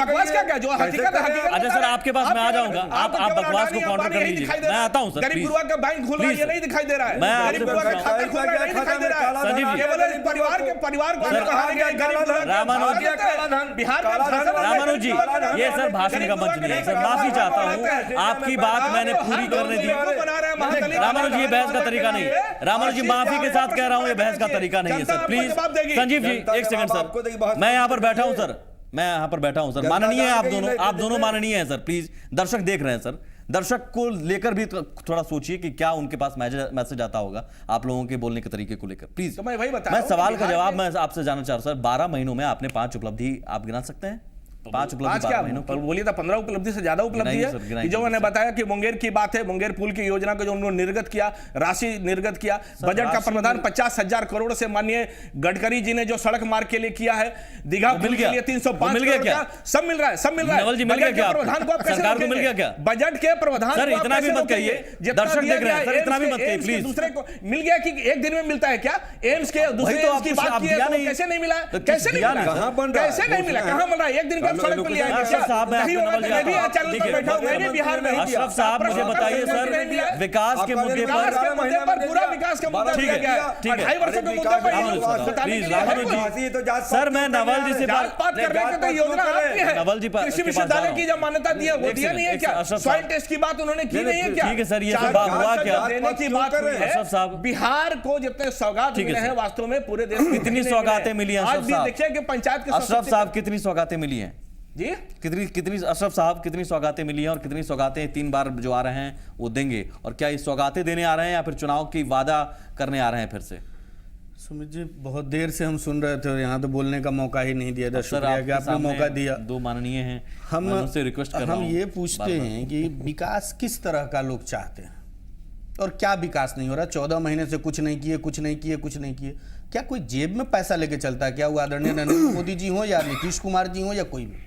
S10: बकवास क्या जो हकीकत है।
S1: अच्छा सर आपके पास मैं आ जाऊंगा, आप बकवास को काउंटर कर लीजिए, मैं आता हूं सर।
S10: गरीब गुरुआ का बैंक खुल रहा है, ये नहीं दिखाई दे रहा है।
S1: मैं
S10: गरीब गुरुआ का खाता खुल रहा है, नहीं दिखाई दे रहा है।
S1: संजीव जी
S10: परिवार को
S1: रामानुजी
S10: बिहार
S1: रामानुजी ये सर भाषण का मंच नहीं है सर, माफी चाहता हूँ, आपकी बात मैंने पूरी करने दी। रामानुजी ये बहस का तरीका नहीं है, रामानुजी माफी के साथ कह रहा हूँ, ये बहस का तरीका नहीं है सर। प्लीज संजीव जी एक सेकंड सर, मैं यहाँ पर बैठा हूँ सर, मैं यहाँ पर बैठा हूँ सर, माननीय है आप दोनों माननीय हैं सर। प्लीज दर्शक देख रहे हैं सर, दर्शक को लेकर भी थोड़ा सोचिए कि क्या उनके पास मैसेज आता होगा आप लोगों के बोलने के तरीके को लेकर। प्लीज
S10: तो मैं
S1: सवाल का जवाब मैं आपसे जानना चाह रहा हूं सर। 12 महीनों में आपने 5 उपलब्धि आप गिना सकते हैं? 5 उपलब्धि
S10: क्या बोलिए था? 15 उपलब्धि से ज्यादा उपलब्धि है। जो मैंने बताया कि मुंगेर की बात है, मुंगेर पुल की योजना को जो उन्होंने निर्गत किया, राशि निर्गत किया, बजट का प्रावधान 50,000 करोड़ से माननीय गडकरी जी ने जो सड़क मार्ग के लिए किया है, दीघा पुल के लिए 305
S1: मिल गया क्या?
S10: सब मिल रहा है, सब मिल रहा है।
S1: नवल जी मिल गया क्या? सरकार को मिल गया क्या?
S10: बजट के प्रावधान
S1: सर इतना भी मत कहिए, दर्शक देख रहे हैं सर, इतना भी मत कहिए प्लीज।
S10: दूसरे को मिल गया कि एक दिन में मिलता है क्या? एम्स के दूसरे एम्स की बात की है, कैसे नहीं मिला? कैसे नहीं मिला? कैसे नहीं मिला? कहां बन रहा है? एक दिन का सड़क पे लिया
S1: अशरफ साहब अशरफ साहब मुझे बताइए सर, विकास के मुद्दे पर
S10: पूरा विकास का मुद्दा
S1: ठीक है, ठीक है,
S10: 2.5 वर्षों के मुद्दे पर
S1: प्लीज रामानुजी सर, मैं नवल जी से
S10: बात कर रहे थे। योजना आपकी है,
S1: नवल जी
S10: कृषि विश्वविद्यालय की जब मान्यता दी है वो दिया नहीं है क्या? सॉइल टेस्ट की बात उन्होंने की नहीं है क्या?
S1: ठीक है सर, ये सब बात हुआ क्या?
S10: देने की बात हुई है।
S1: अशरफ साहब
S10: बिहार को जितने सौगात मिले हैं वास्तव में पूरे देश में
S1: कितनी सौगातें मिली हैं?
S10: आज भी देखिए कि पंचायत के
S1: अशरफ साहब कितनी सौगातें मिली हैं
S10: जी?
S1: कितनी अशरफ साहब कितनी सौगातें मिली हैं और कितनी सौगातें 3 बार जो आ रहे हैं वो देंगे? और क्या ये सौगातें देने आ रहे हैं या फिर चुनाव की वादा करने आ रहे हैं फिर से?
S12: सुमित जी बहुत देर से हम सुन रहे थे और यहाँ तो बोलने का मौका ही नहीं दिया था। शुक्रिया कि आपने मौका दिया।
S1: 2 माननीय हैं,
S12: हम
S1: उनसे रिक्वेस्ट कर रहा हूं।
S12: हम ये पूछते हैं कि विकास किस तरह का लोग चाहते हैं और क्या विकास नहीं हो रहा? 14 महीने से कुछ नहीं किए। क्या कोई जेब में पैसा लेके चलता है क्या? वो आदरणीय नरेंद्र मोदी जी हो या नीतीश कुमार जी हो या कोई भी,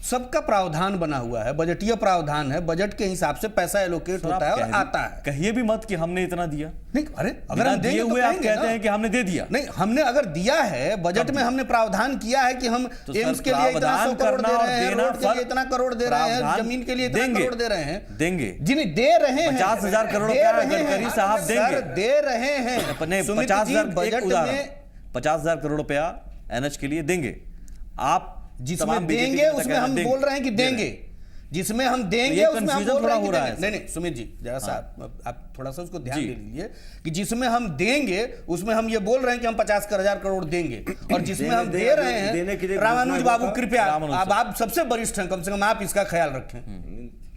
S12: सबका प्रावधान बना हुआ है, बजटीय प्रावधान है, बजट के हिसाब से पैसा एलोकेट होता है और आता है।
S1: कहिए भी मत कि हमने इतना दिया।
S12: नहीं, अरे अगर हम देंगे तो
S1: आप कहते हैं कि हमने दे दिया।
S12: नहीं, हमने अगर दिया है, बजट में हमने प्रावधान किया है कि हम एम्स के लिए इतना 100 करोड़ दे रहे हैं, रोड के लिए इतना करोड़ दे रहे हैं, जमीन के लिए इतना करोड़ दे रहे हैं,
S1: देंगे
S12: जिन्हें दे रहे हैं
S1: 50,000 करोड़ गडकरी साहब देंगे,
S12: दे रहे हैं
S1: 50,000 बजट में 50,000 करोड़ रुपया एनएच के लिए देंगे। आप
S12: जिसमें देंगे उसमें हम बोल रहे हैं कि देंगे, जिसमें हम देंगे उसमें हम बोल रहे हैं कि देंगे। नहीं सुमित जी जरा सा आप थोड़ा सा उसको ध्यान दे लीजिए कि जिसमें हम देंगे उसमें हम ये बोल रहे हैं कि हम 50,000 करोड़ देंगे और जिसमें हम दे रहे हैं, रामानुज बाबू कृपया अब आप सबसे वरिष्ठ हैं, कम से कम आप इसका ख्याल रखें।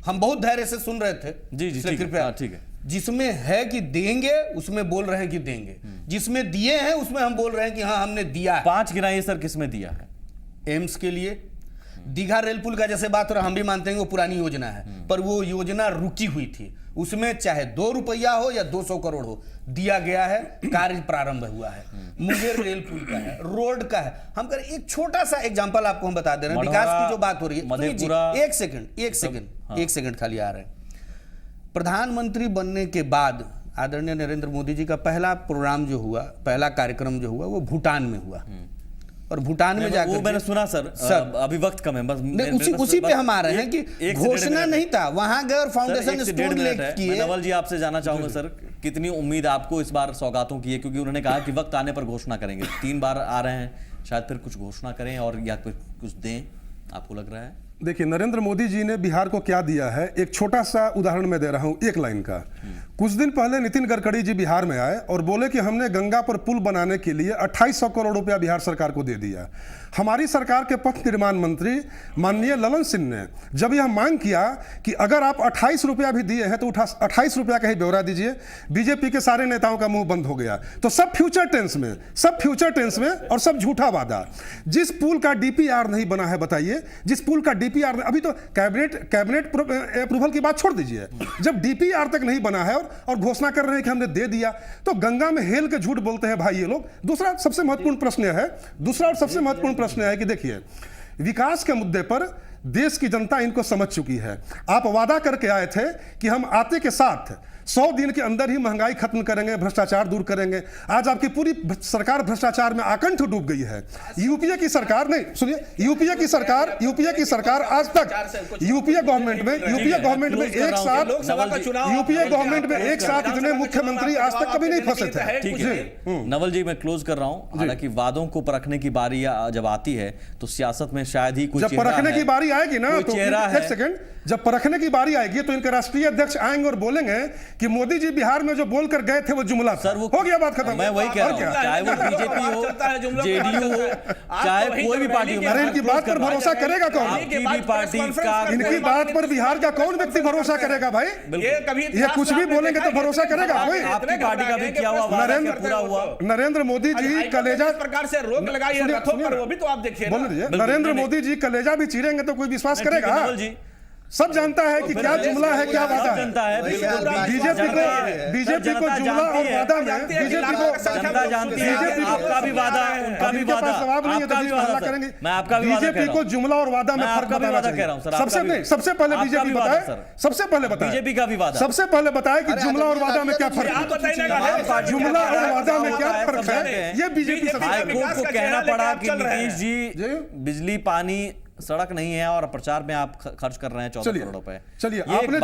S12: हम बहुत धैर्य से सुन रहे थे,
S1: जी
S12: कृपया
S1: ठीक है।
S12: जिसमें है कि देंगे उसमें बोल रहे हैं कि देंगे, जिसमें दिए हैं उसमें हम बोल रहे हैं कि हाँ हमने दिया है।
S1: 5 गिनाइए सर, किसमें दिया है?
S12: एम्स के लिए, दीघा रेल पुल का जैसे बात हो रहा, हम भी मानते हैं वो पुरानी योजना है, पर वो योजना रुकी हुई थी, उसमें चाहे 2 रुपया हो या 200 करोड़ हो दिया गया है, कार्य प्रारंभ हुआ है। मुंगेर रेल पुल का है, रोड का है। हम करें एक छोटा सा एग्जांपल आपको हम बता दे रहे हैं, विकास की जो बात हो रही है। एक सेकंड खाली आ रहे हैं। प्रधानमंत्री बनने के बाद आदरणीय नरेंद्र मोदी जी का पहला प्रोग्राम जो हुआ, पहला कार्यक्रम जो हुआ वो भूटान में हुआ और भूटान में जाकर
S1: वो मैंने सुना सर अभी वक्त कम है, बस
S12: उसी पे हम आ रहे हैं कि घोषणा नहीं था, वहां गए और फाउंडेशन स्टोन लेके किए।
S1: नवल जी आपसे जानना चाहूंगा सर, कितनी उम्मीद आपको इस बार सौगातों की है? क्योंकि उन्होंने कहा कि वक्त आने पर घोषणा करेंगे, 3 बार आ रहे हैं, शायद फिर कुछ घोषणा करें और या फिर कुछ दें, आपको लग रहा है?
S9: देखिए, नरेंद्र मोदी जी ने बिहार को क्या दिया है, एक छोटा सा उदाहरण मैं दे रहा हूं, एक लाइन का। कुछ दिन पहले नितिन गडकरी जी बिहार में आए और बोले कि हमने गंगा पर पुल बनाने के लिए 2800 करोड़ रुपया बिहार सरकार को दे दिया। हमारी सरकार के पथ निर्माण मंत्री माननीय ललन सिंह ने जब यह मांग किया कि अगर आप 28 रुपया भी दिए हैं तो 28 रुपया का ही ब्यौरा दीजिए, बीजेपी के सारे नेताओं का मुंह बंद हो गया। तो सब फ्यूचर टेंस में और सब झूठा वादा। जिस पुल का डीपीआर नहीं बना है, बताइए, जिस पुल का डीपीआर अभी तो कैबिनेट अप्रूवल की बात छोड़ दीजिए, जब डीपीआर तक नहीं बना है और घोषणा कर रहे हैं कि हमने दे दिया, तो गंगा में हेल के झूठ बोलते हैं भाई ये लोग। दूसरा और सबसे महत्वपूर्ण प्रश्न है कि देखिए, विकास के मुद्दे पर देश की जनता इनको समझ चुकी है। आप वादा करके आए थे कि हम आते के साथ 100 दिन के अंदर ही महंगाई खत्म करेंगे, भ्रष्टाचार दूर करेंगे। आज आपकी पूरी सरकार भ्रष्टाचार में आकंठ डूब गई है। यूपीए की सरकार नहीं, सुनिए, यूपीए की सरकार आज तक यूपीए गवर्नमेंट में एक साथ इतने मुख्यमंत्री आज तक कभी नहीं फंसे थे।
S1: ठीक है नवल जी, मैं क्लोज कर रहा हूं। हालांकि वादों को परखने की बारी जब आती है तो सियासत में शायद ही कुछ
S9: जब परखने की बारी आएगी ना, तो एक सेकंड, जब परखने की बारी आएगी तो इनके राष्ट्रीय अध्यक्ष आएंगे और बोलेंगे कि मोदी जी बिहार में जो बोलकर गए थे वो जुमला था। हो गया, बात खत्म।
S1: मैं वही कह रहा हूं, चाहे वो बीजेपी हो, जेडीयू हो, चाहे कोई भी पार्टी हो,
S9: अरे इनकी बात पर भरोसा करेगा कौन? इनकी बात पर बिहार का कौन व्यक्ति भरोसा करेगा भाई? ये कुछ भी बोलेंगे तो भरोसा करेगा भाई?
S1: आपकी पार्टी का भी क्या हुआ, पूरा हुआ।
S9: नरेंद्र मोदी जी कलेजा
S10: प्रकार से रोक लगाई है रथों पर, वो भी तो आप देखिए।
S9: नरेंद्र मोदी जी कलेजा भी चीरेंगे तो कोई विश्वास करेगा? सब जानता है कि क्या जुमला है, क्या वादा है। बीजेपी को जुमला और वादा में बीजेपी को
S1: जनता जानती है। आपका भी वादा, उनका भी वादा, आपका भी वादा करेंगे। मैं आपका भी वादा
S9: बीजेपी को जुमला और वादा में फर्क बताना चाहिए। सबसे पहले बीजेपी बताए, सबसे पहले बताए
S1: बीजेपी का भी वादा,
S9: सबसे पहले बताए कि जुमला और वादा में क्या फर्क है। जुमला और वादा में क्या फर्क है, ये बीजेपी
S1: हाईकोर्ट को कहना पड़ा कि नीतीश जी बिजली, पानी, सड़क नहीं है और प्रचार में आप खर्च कर रहे हैं 14 करोड़ रुपए।
S9: चलिए, आपने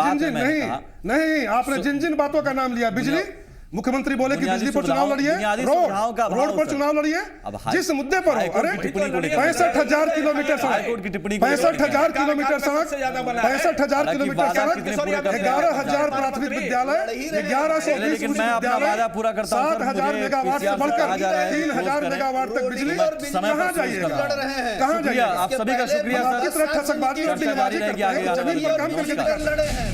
S9: आपने जिन बातों का नाम लिया, बिजली, मुख्यमंत्री बोले कि बिजली पर चुनाव लड़िए, रोड पर चुनाव लड़िए, जिस मुद्दे पर हो। अरे 65,000 किलोमीटर सड़क, 65,000 किलोमीटर सड़क, 65,000 किलोमीटर सड़क, 11,000 प्राथमिक विद्यालय, 1120 विद्यालय, 7,000 मेगावाट से बढ़कर 3,000 मेगावाट तक बिजली। कहाँ जाइएगा, कहाँ जाइएगा?
S1: आप सभी का शुक्रिया सर।
S9: किस तरह ठसकबाजी और बिलबाजी करते हैं, जमीन पर काम करके दिखाते हैं।